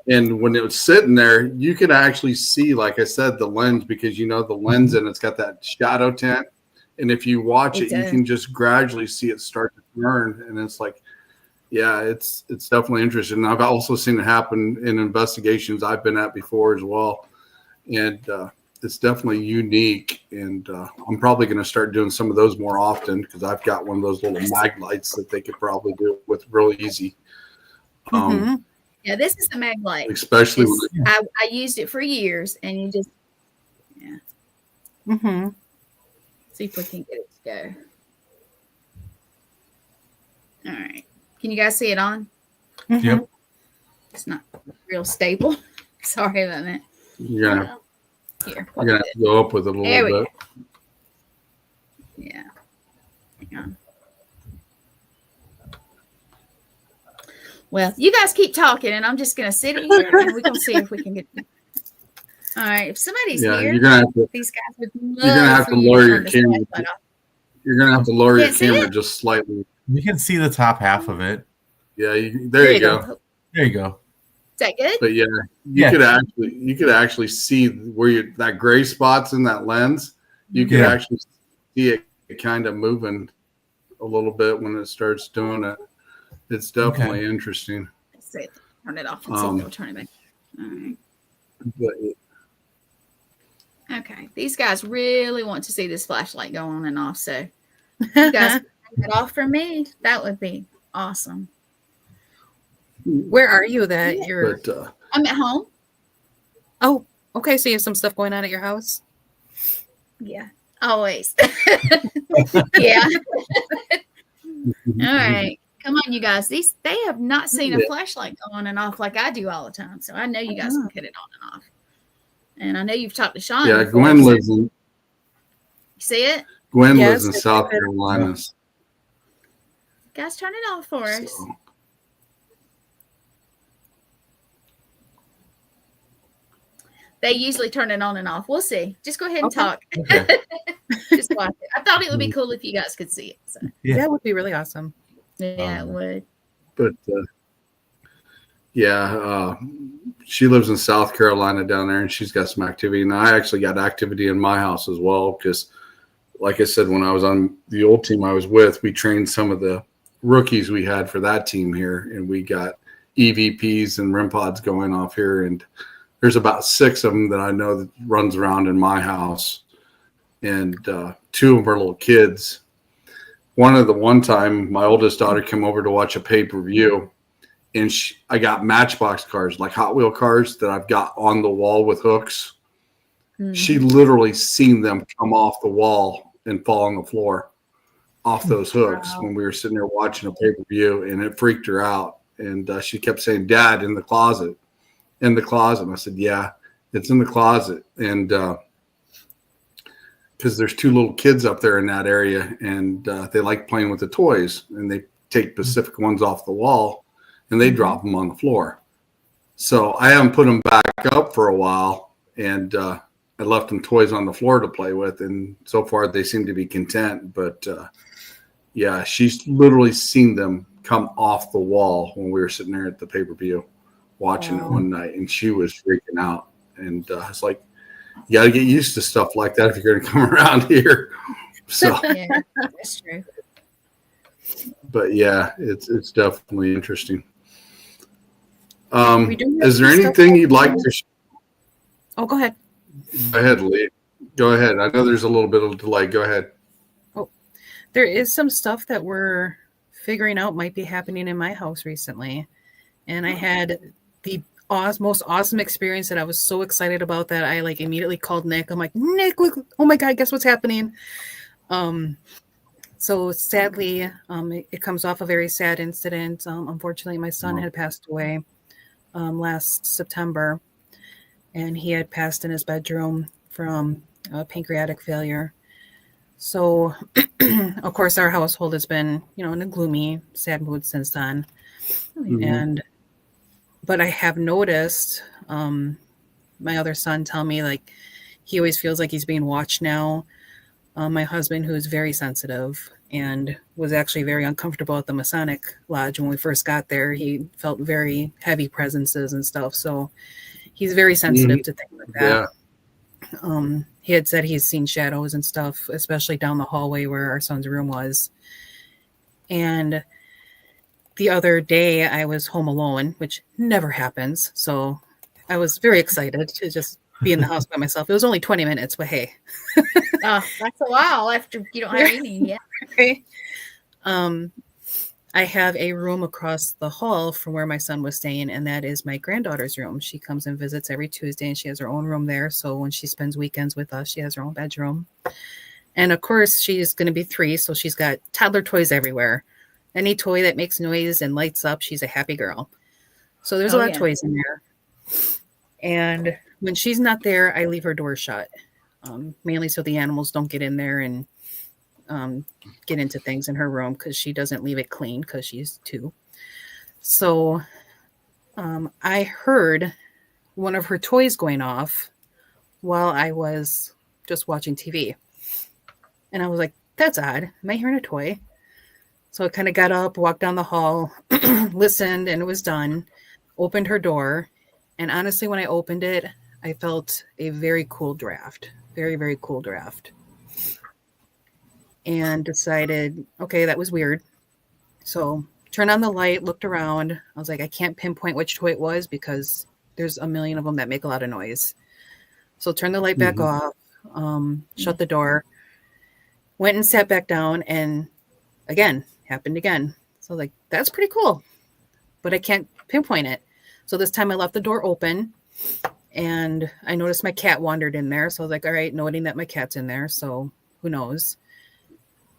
And when it was sitting there, you could actually see, like I said, the lens, because the lens and it's got that shadow tint. And if you watch it, you can just gradually see it start to turn. And it's like, yeah, it's definitely interesting. And I've also seen it happen in investigations I've been at before as well. And it's definitely unique. And I'm probably going to start doing some of those more often, because I've got one of those little mag lights that they could probably do with really easy. Yeah, this is the mag light. Especially when I used it for years, and you just see if we can get it to go. All right, can you guys see it on? Yep. It's not real stable. Sorry about that. you're going to Here, have to go up with it a little bit. Yeah. Hang on. Well, you guys keep talking, and I'm just going to sit here, and we're going to see if we can get. All right, if somebody's here, You're going to these guys would you're going to have to lower your camera. You're going to have to lower your Can't see camera it? just slightly. You can see the top half of it. Yeah, there you go. There you go. Is that good? But yeah, you could actually see where that gray spots in that lens. You could actually see it kind of moving a little bit when it starts doing it. It's definitely interesting. Let's see. Turn it off and see if they'll turn it back. All right. But Okay. These guys really want to see this flashlight go on and off. So you guys can turn it off for me. That would be awesome. Where are you that you're? But, I'm at home. Oh, okay. So you have some stuff going on at your house? Yeah. Always. Yeah. All right. Come on, you guys. They have not seen a flashlight go on and off like I do all the time. So I know you guys can put it on and off. And I know you've talked to Sean. yeah, before, Gwen so- lives in You see it? lives in South Carolina. Guys, turn it off for us. So, They usually turn it on and off. We'll see. Just go ahead and talk. Okay. Just watch it. I thought it would be cool if you guys could see it. So Yeah. That would be really awesome. yeah, it would. but she lives in South Carolina down there, and she's got some activity. And I actually got activity in my house as well, because, like I said, when I was on the old team I was with, we trained some of the rookies we had for that team here, and we got EVPs and REM pods going off here, and there's about 6 of them that I know that runs around in my house, and 2 of them are little kids. One time, my oldest daughter came over to watch a pay-per-view, and I got Matchbox cars, like Hot Wheel cars that I've got on the wall with hooks. She literally seen them come off the wall and fall on the floor off those hooks when we were sitting there watching a pay-per-view, and it freaked her out. And she kept saying, "Dad, in the closet, in the closet." And I said, "Yeah, it's in the closet." And because there's 2 little kids up there in that area, and they like playing with the toys, and they take Pacific ones off the wall and they drop them on the floor. So I haven't put them back up for a while, and I left them toys on the floor to play with, and so far they seem to be content. But yeah, she's literally seen them come off the wall when we were sitting there at the pay-per-view watching it one night, and she was freaking out. And it's like, you got to get used to stuff like that if you're going to come around here. So, Yeah, that's true. but yeah, it's definitely interesting. We do have Is there some stuff anything you'd like to? Oh, go ahead. Go ahead, Lee. Go ahead. I know there's a little bit of delay. Go ahead. There is some stuff that we're figuring out might be happening in my house recently. And I had the most awesome experience that I was so excited about that I like immediately called Nick. I'm like, "Nick, look, oh my God, guess what's happening?" So sadly, it comes off a very sad incident. Unfortunately, my son had passed away last September, and he had passed in his bedroom from pancreatic failure. So, of course, our household has been, in a gloomy, sad mood since then. But I have noticed my other son tell me, like, he always feels like he's being watched now. My husband, who is very sensitive and was actually very uncomfortable at the Masonic Lodge when we first got there, he felt very heavy presences and stuff. So he's very sensitive to things like that. Yeah. He had said he's seen shadows and stuff, especially down the hallway where our son's room was. And the other day I was home alone, which never happens. So I was very excited to just be in the house by myself. It was only 20 minutes, but hey. That's a while after you don't have any yet. Okay. I have a room across the hall from where my son was staying, and that is my granddaughter's room. She comes and visits every Tuesday, and she has her own room there. So when she spends weekends with us, she has her own bedroom. And of course, she's going to be 3, so she's got toddler toys everywhere. Any toy that makes noise and lights up, she's a happy girl. So there's a lot of toys in there. And when she's not there, I leave her door shut, mainly so the animals don't get in there and get into things in her room, because she doesn't leave it clean because she's 2. So I heard one of her toys going off while I was just watching TV. And I was like, that's odd. Am I hearing a toy? So I kind of got up, walked down the hall, listened, and it was done. Opened her door. And honestly, when I opened it, I felt a very cool draft. Very, very cool draft. And decided, okay, that was weird. So turned on the light, looked around. I was like, I can't pinpoint which toy it was because there's a million of them that make a lot of noise. So turned the light back off, shut the door, went and sat back down, and again, happened again. So I was like, that's pretty cool, but I can't pinpoint it. So this time I left the door open, and I noticed my cat wandered in there. So I was like, all right, noting that my cat's in there. So who knows?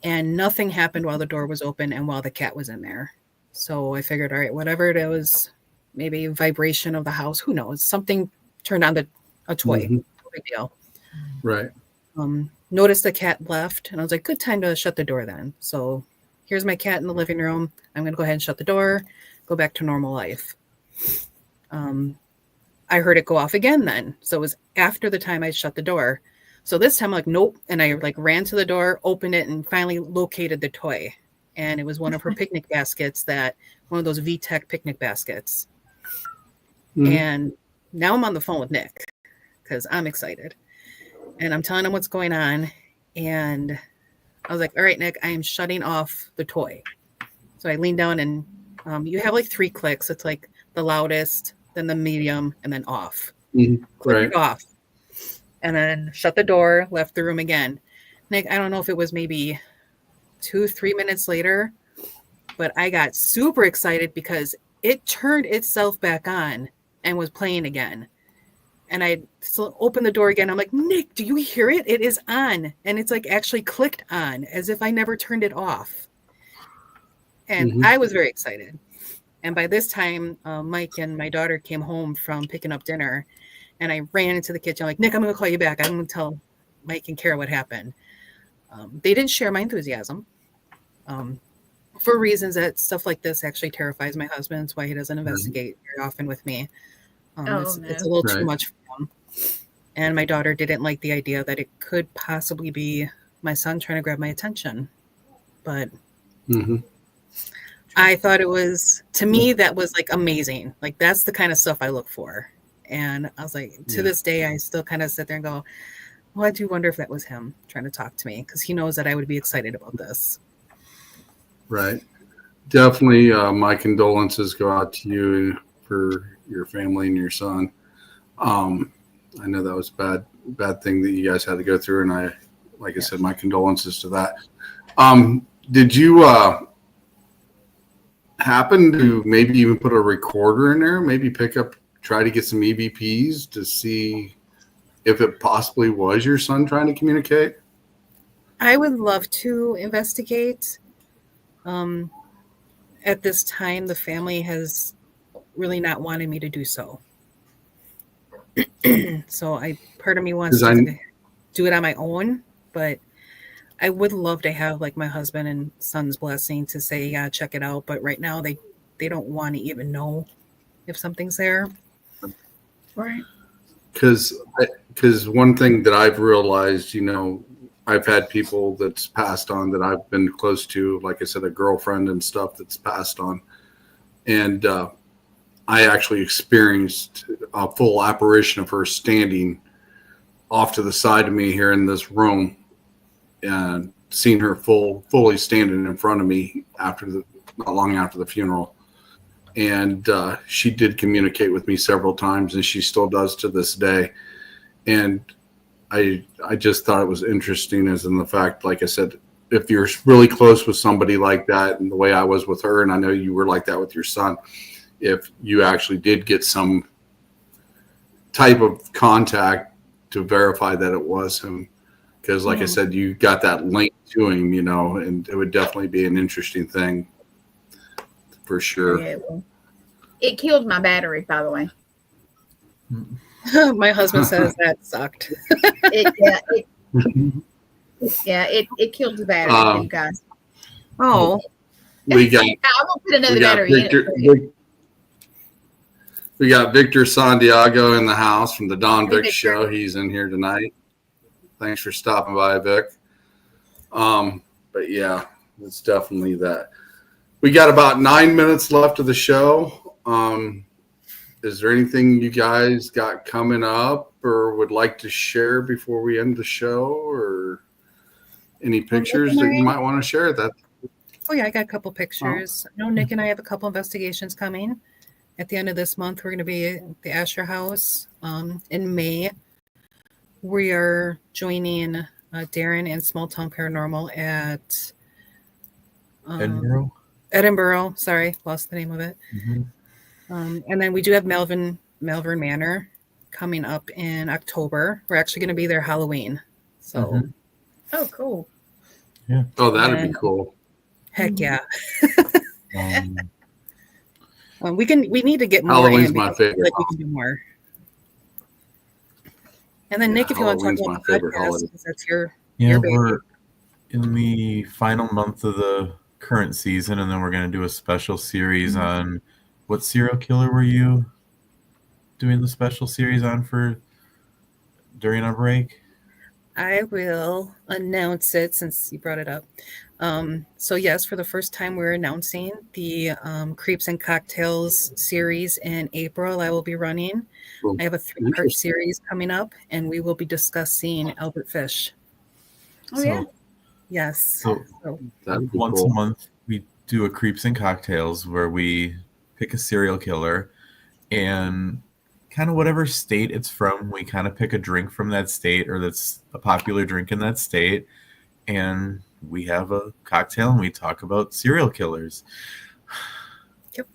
And nothing happened while the door was open and while the cat was in there. So I figured, all right, whatever it was, maybe vibration of the house, who knows? Something turned on a toy. No big deal. Right. Noticed the cat left, and I was like, good time to shut the door then. So here's my cat in the living room. I'm going to go ahead and shut the door, go back to normal life. I heard it go off again then. So it was after the time I shut the door. So this time I'm like, nope. And I like ran to the door, opened it, and finally located the toy. And it was one of her picnic baskets, one of those VTech picnic baskets. And now I'm on the phone with Nick because I'm excited. And I'm telling him what's going on. And I was like, all right, Nick, I am shutting off the toy. So I leaned down, and you have like 3 clicks. It's like the loudest, then the medium, and then off. Click it off. And then shut the door, left the room again. Nick, I don't know if it was maybe 2-3 minutes later, but I got super excited because it turned itself back on and was playing again. And I opened the door again. I'm like, Nick, do you hear it? It is on. And it's like actually clicked on as if I never turned it off. And I was very excited. And by this time, Mike and my daughter came home from picking up dinner. And I ran into the kitchen. I'm like, Nick, I'm going to call you back. I'm going to tell Mike and Kara what happened. They didn't share my enthusiasm for reasons that stuff like this actually terrifies my husband. That's why he doesn't investigate very often with me. It's a little too much for him. And my daughter didn't like the idea that it could possibly be my son trying to grab my attention. But I thought it was, to me, that was like amazing. Like that's the kind of stuff I look for. And I was like, to this day, I still kind of sit there and go, well, I do wonder if that was him trying to talk to me, because he knows that I would be excited about this. Right. Definitely. My condolences go out to you for your family and your son. I know that was a bad thing that you guys had to go through. And I said, my condolences to that. Did you happen to maybe even put a recorder in there? Maybe try to get some EVPs to see if it possibly was your son trying to communicate? I would love to investigate. At this time, the family has really not wanted me to do so. So part of me wants to do it on my own, but I would love to have like my husband and son's blessing to say, yeah, check it out. But right now they don't want to even know if something's there. Right. Because one thing that I've realized, I've had people that's passed on that I've been close to, like I said, a girlfriend and stuff that's passed on. And I actually experienced a full apparition of her standing off to the side of me here in this room, and seen her fully standing in front of me not long after the funeral. And she did communicate with me several times, and she still does to this day. And I just thought it was interesting, as in the fact, like I said, if you're really close with somebody like that, and the way I was with her, and I know you were like that with your son, if you actually did get some type of contact to verify that it was him, because like I said, you got that link to him, and it would definitely be an interesting thing for sure. Yeah, well, it killed my battery, by the way. My husband says that sucked. It killed the battery for you guys. Oh, we got I won't put another battery in it. We got Victor Santiago in the house from the Don Hey, Vic Victor. Show. He's in here tonight. Thanks for stopping by, Vic. But yeah, it's definitely that. We got about 9 minutes left of the show. Is there anything you guys got coming up or would like to share before we end the show, or any pictures that you might want to share? Oh yeah, I got a couple pictures. I know Nick and I have a couple investigations coming. At the end of this month, we're going to be at the Asher House. In May, we are joining Darren and Small Town Paranormal at Edinburgh. Sorry, lost the name of it. And then we do have Malvern Manor coming up in October. We're actually going to be there Halloween. So, Oh, cool. Yeah. Oh, that'd be cool. heck yeah. We need to get more. Halloween's in my because I feel favorite like we can do more. And then Nick, if you want to talk Halloween's about my the favorite podcast, holiday. because that's your baby. We're in the final month of the current season, and then we're going to do a special series on what serial killer were you doing the special series on for during our break? I will announce it since you brought it up. So yes, for the first time, we're announcing the Creeps and Cocktails series in April. I will be running. Cool. I have a 3-part series coming up, and we will be discussing Albert Fish. Oh, yeah. Yes. So That'd be once cool. a month, we do a Creeps and Cocktails where we pick a serial killer, and kind of whatever state it's from, we kind of pick a drink from that state, or that's a popular drink in that state, and we have a cocktail and we talk about serial killers. Yep.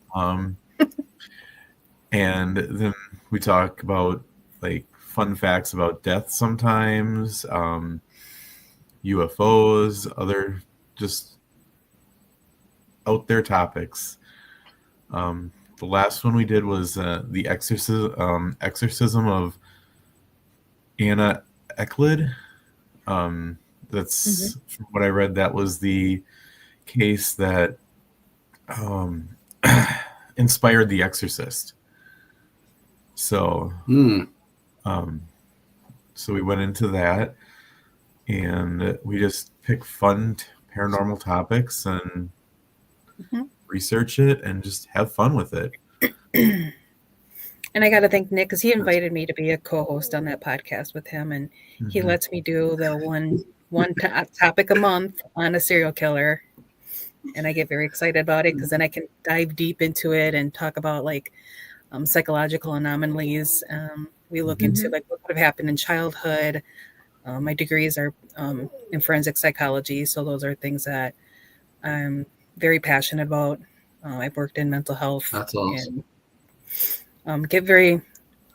And then we talk about like fun facts about death sometimes, UFOs, other just out there topics. The last one we did was the exorcism of Anna Eklund. That's from what I read, that was the case that inspired The Exorcist. So, so we went into that, and we just pick fun paranormal topics and research it and just have fun with it. And I got to thank Nick because he invited me to be a co-host on that podcast with him, and he lets me do the one topic a month on a serial killer, and I get very excited about it because then I can dive deep into it and talk about like psychological anomalies. We look into like what could have happened in childhood. My degrees are in forensic psychology, so those are things that I'm very passionate about. I've worked in mental health. That's awesome. And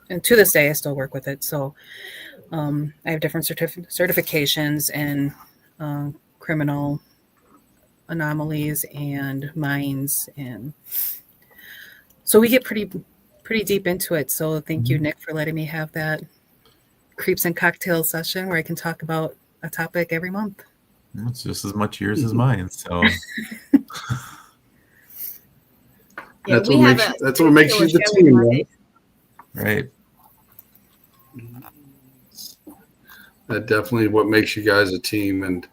and to this day, I still work with it. So I have different certifications in criminal anomalies and minds, and so we get pretty deep into it. So thank you, Nick, for letting me have that Creeps and Cocktails session where I can talk about a topic every month. It's just as much yours as mine. So Yeah, that's what makes you the team, right? Right. That definitely what makes you guys a team. And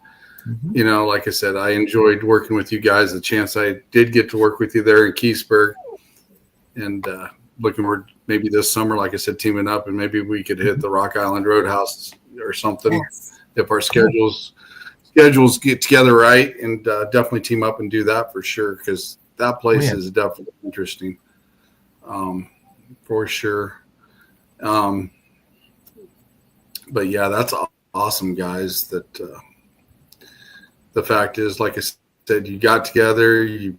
Mhm. you know, like I said, I enjoyed working with you guys. The chance I did get to work with you there in Keysburg, and looking forward maybe this summer, like I said, teaming up, and maybe we could hit the Rock Island Roadhouse or something Yes. if our schedules get together right, and definitely team up and do that for sure, because that place yeah. is definitely interesting, for sure. But yeah, that's awesome, guys. That the fact is, like I said, you got together, you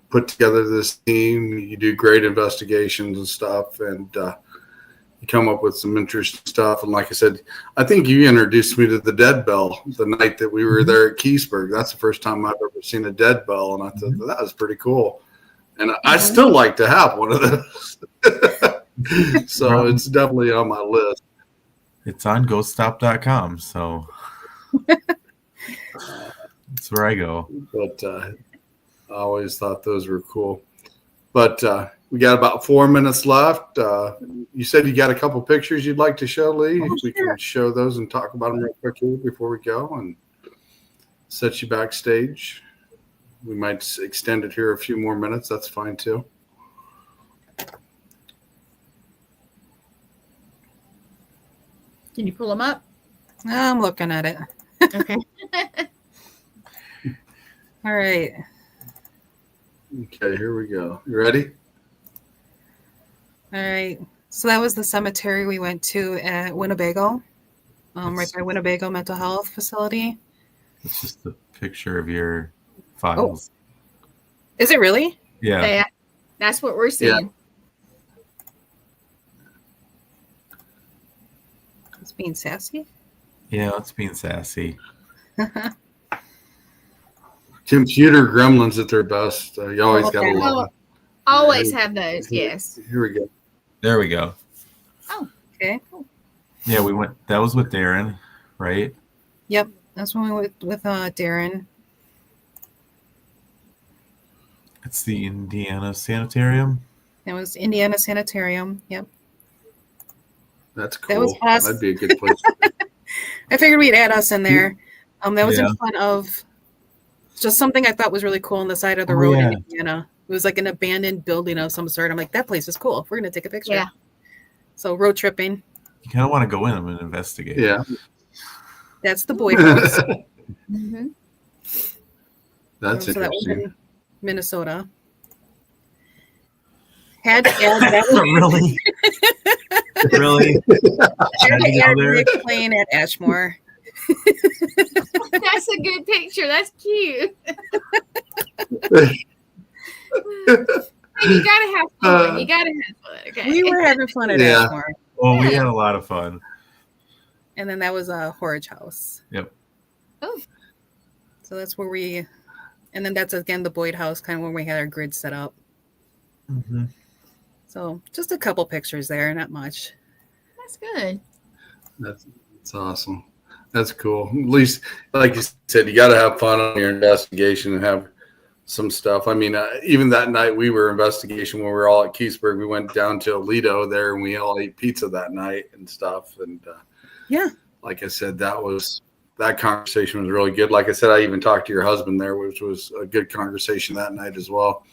put together this team, you do great investigations and stuff, and you come up with some interesting stuff. And like I said, I think you introduced me to the dead bell the night that we were there at Keysburg. That's the first time I've ever seen a dead bell, and I thought that was pretty cool. And I still like to have one of those. So it's definitely on my list. It's on ghoststop.com, so that's where I go. But I always thought those were cool. But we got about 4 minutes left. You said you got a couple pictures you'd like to show, Lee. Oh, We sure. can show those and talk about them real quickly before we go and set you backstage. We might extend it here a few more minutes. That's fine too. Can you pull them up? I'm looking at it. Okay. All right. Okay, here we go. You ready? All right. So that was the cemetery we went to at Winnebago, right by Winnebago Mental Health Facility. It's just a picture of your files. Is it really? Yeah. Yeah, that's what we're seeing. It's being sassy. Yeah, it's being sassy. Computer gremlins at their best. You always got to Okay. love it. Always have those. Yes. Here we go. There we go. Okay. Yeah, we went. That was with Darren, right? Yep. That's when we went with Darren. It's the Indiana Sanitarium. It was Indiana Sanitarium. Yep. That's cool. That was us. That'd be a good place. I figured we'd add us in there. That was Yeah. in front of just something I thought was really cool on the side of the Oh, road yeah. in Indiana. It was like an abandoned building of some sort. I'm like, that place is cool. We're going to take a picture. Yeah. So road tripping. You kind of want to go in and investigate. Yeah. That's the Boyd House. Mm-hmm. That's So that was interesting. in Minnesota. Had to add that was Really? Really? had Had to to go add there? Rick Plain at Ashmore. That's a good picture. That's cute. You gotta have fun. You gotta have fun. Okay. We were having fun at Yeah. Ashmore. Oh, we had a lot of fun. And then that was a Horridge House. Yep. Oh. So that's where we, and then that's again the Boyd House, kind of where we had our grid set up. Mm-hmm. So just a couple pictures there, not much. That's good. That's awesome. That's cool. At least, like you said, you got to have fun on your investigation and have some stuff. I mean, even that night we were investigation when we were all at Keysburg. We went down to Alito there and we all ate pizza that night and stuff. And Yeah. like I said, that conversation was really good. Like I said, I even talked to your husband there, which was a good conversation that night as well.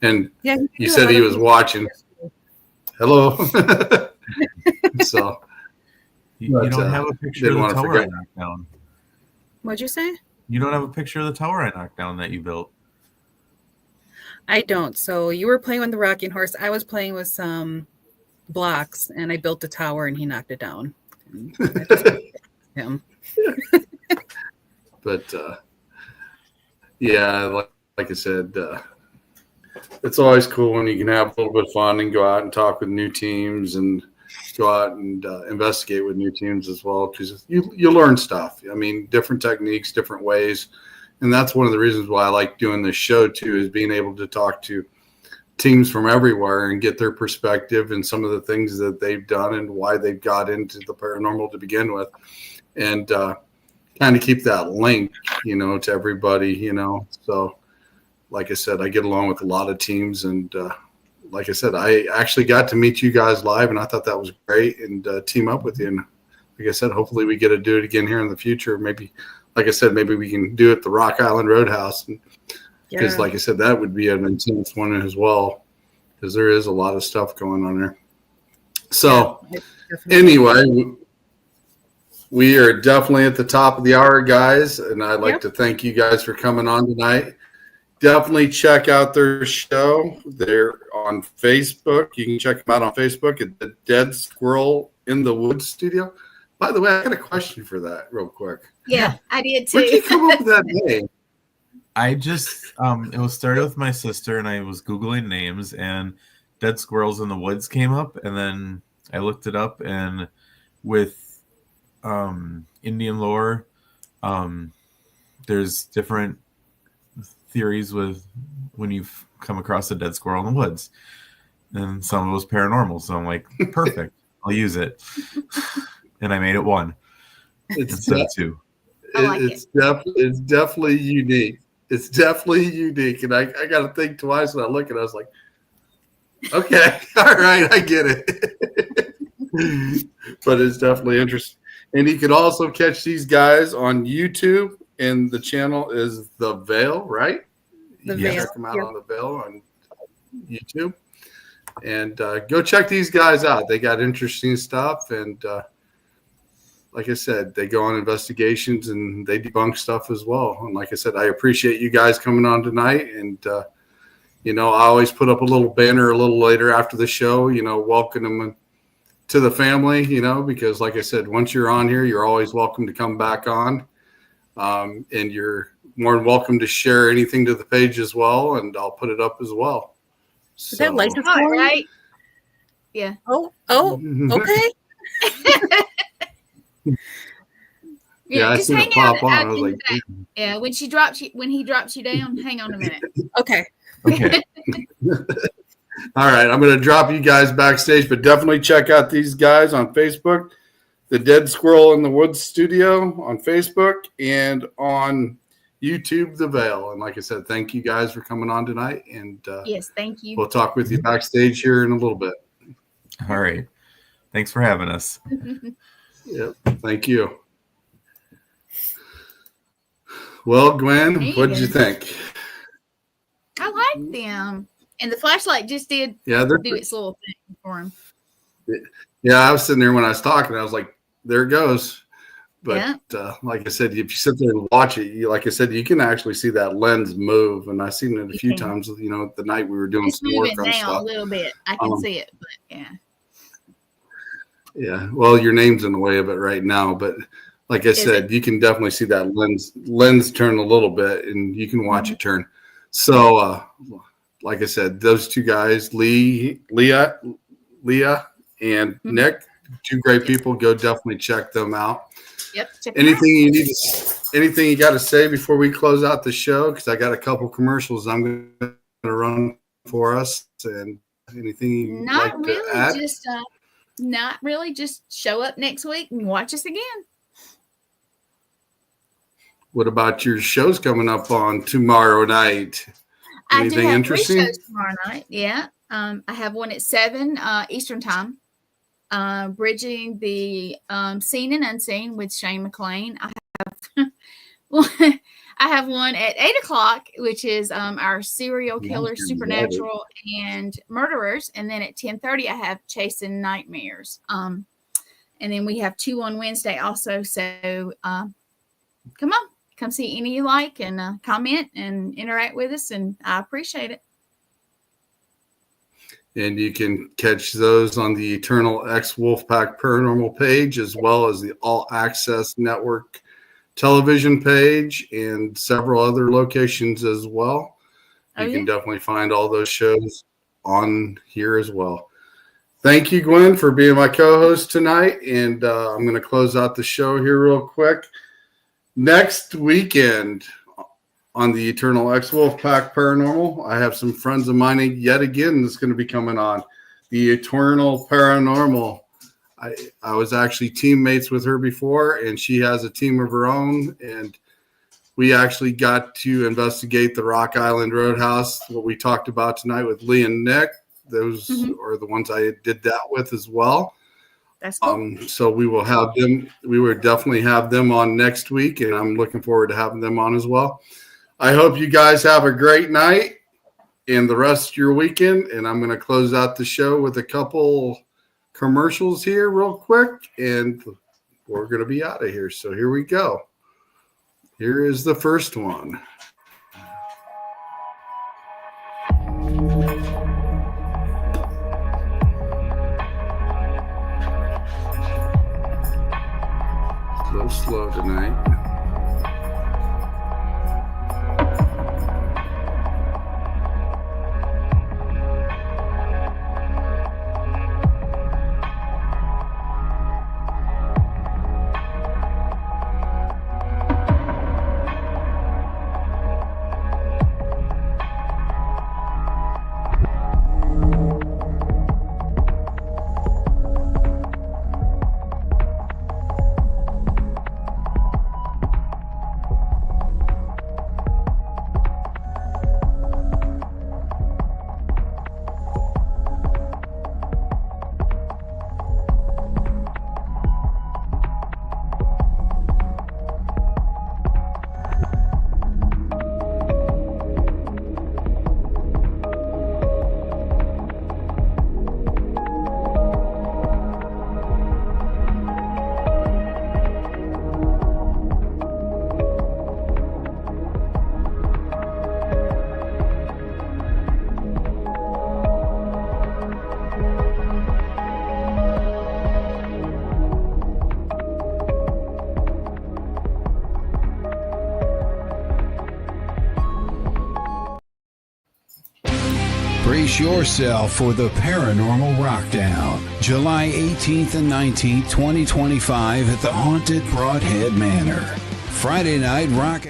And Yeah. you said he was watching. Hello. So You But, don't have a picture of didn't the wanna tower forget. I knocked down. What'd you say? You don't have a picture of the tower I knocked down that you built. I don't. So you were playing with the rocking horse. I was playing with some blocks, and I built the tower, and he knocked it down. And I just him. But yeah, like I said, it's always cool when you can have a little bit of fun and go out and talk with new teams and go out and investigate with new teams as well, because you learn stuff. I mean, different techniques, different ways, and that's one of the reasons why I like doing this show too, is being able to talk to teams from everywhere and get their perspective and some of the things that they've done and why they've got into the paranormal to begin with, and kind of keep that link, to everybody, So, like I said, I get along with a lot of teams, and like I said, I actually got to meet you guys live, and I thought that was great, and team up with you. And like I said, hopefully we get to do it again here in the future. Maybe, like I said, maybe we can do it at the Rock Island Roadhouse. Because, like I said, that would be an intense one as well, because there is a lot of stuff going on there. So, anyway, we are definitely at the top of the hour, guys, and I'd like to thank you guys for coming on tonight. Definitely check out their show. They're on Facebook. You can check them out on Facebook at the Dead Squirrel in the Woods Studio. By the way, I got a question for that real quick. Yeah, I did too. Where'd you come up with that name? I just it was started with my sister, and I was Googling names, and Dead Squirrels in the Woods came up, and then I looked it up, and with Indian lore, there's different theories with when you've come across a dead squirrel in the woods, and some of it was paranormal. So I'm like, perfect, I'll use it, and I made it one instead of two. It's definitely unique. It's definitely unique, and I got to think twice when I look at it. I was like, okay, all right, I get it. But it's definitely interesting. And you can also catch these guys on YouTube, and the channel is The Veil, right? The You Veil. check them out on The Veil on YouTube. And go check these guys out. They got interesting stuff, and like I said, they go on investigations and they debunk stuff as well. And like I said, I appreciate you guys coming on tonight. And, I always put up a little banner a little later after the show, welcome them to the family, because like I said, once you're on here, you're always welcome to come back on. And you're more than welcome to share anything to the page as well. And I'll put it up as well. Is that license All form? right. Yeah. Oh, okay. Yeah, I just seen hang it pop out. on. I was like, yeah, when he drops you down, hang on a minute. Okay. Okay. all right, I'm going to drop you guys backstage, but definitely check out these guys on Facebook, the Dead Squirrel in the Woods Studio on Facebook, and on YouTube, The Veil. And like I said, thank you guys for coming on tonight. And Yes, thank you. we'll talk with you backstage here in a little bit. All right. Thanks for having us. Yep. Thank you. Well, Gwen, what did you think? I like them. And the flashlight just did Yeah, do its little thing for him. yeah. I was sitting there when I was talking. I was like, "There it goes." But Yeah. like I said, if you sit there and watch it, like I said, you can actually see that lens move. And I've seen it a few times. The night we were doing It's some work moving on now stuff. a little bit. I can see it, but yeah. Yeah. Well, your name's in the way of it right now, but like I said, you can definitely see that lens turn a little bit, and you can watch it turn. So, like I said, those two guys, Leah, and Nick, two great people. Go definitely check them out. Yep. Anything you got to say before we close out the show? Because I got a couple commercials I'm going to run for us. And anything you'd like to add? Not really. Just show up next week and watch us again. What about your shows coming up on tomorrow night? Anything I do have interesting? 3 shows tomorrow night. Yeah. I have one at 7 Eastern time. Bridging the Seen and Unseen with Shane McLean. I have one at 8:00, which is our serial killers, supernatural, and murderers. And then at 10:30, I have Chasing Nightmares. And then we have 2 on Wednesday also. So come see any you like, and comment and interact with us. And I appreciate it. And you can catch those on the Eternal X Wolfpack Paranormal page, as well as the All Access Network television page, and several other locations as well. You can definitely find all those shows on here as well. Thank you, Gwen, for being my co-host tonight. And I'm going to close out the show here real quick. Next weekend on the Eternal X Wolfpack Paranormal, I have some friends of mine yet again that's going to be coming on. The Eternal Paranormal. I was actually teammates with her before, and she has a team of her own. And we actually got to investigate the Rock Island Roadhouse, what we talked about tonight with Lee and Nick. Those are the ones I did that with as well. That's cool. So we will have them. We will definitely have them on next week, and I'm looking forward to having them on as well. I hope you guys have a great night and the rest of your weekend. And I'm going to close out the show with a couple commercials here real quick, and we're going to be out of here. So here we go. Here is the first one. So slow tonight. Brace yourself for the Paranormal Rockdown, July 18th and 19th, 2025 at the Haunted Broadhead Manor. Friday night rock.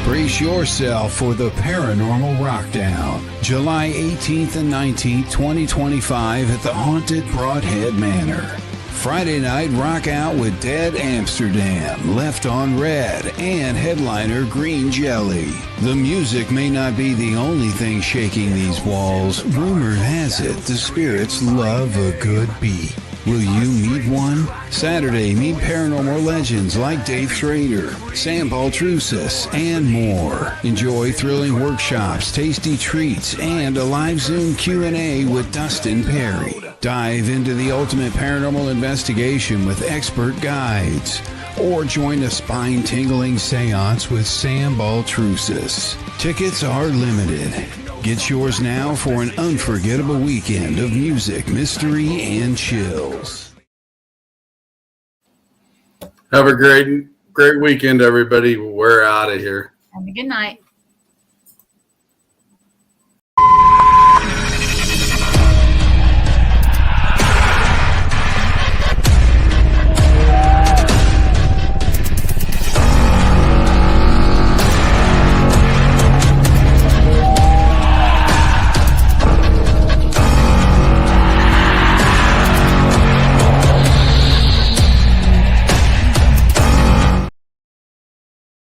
Brace yourself for the Paranormal Rockdown, July 18th and 19th, 2025 at the Haunted Broadhead Manor. Friday night rock out with Dead Amsterdam, Left on Red, and headliner Green Jelly. The music may not be the only thing shaking these walls. Rumor has it the spirits love a good beat. Will you meet one? Saturday, meet paranormal legends like Dave Schrader, Sam Baltrusis, and more. Enjoy thrilling workshops, tasty treats, and a live Zoom Q&A with Dustin Perry. Dive into the ultimate paranormal investigation with expert guides. Or join a spine-tingling seance with Sam Baltrusis. Tickets are limited. Get yours now for an unforgettable weekend of music, mystery, and chills. Have a great weekend, everybody. We're out of here. Have a good night.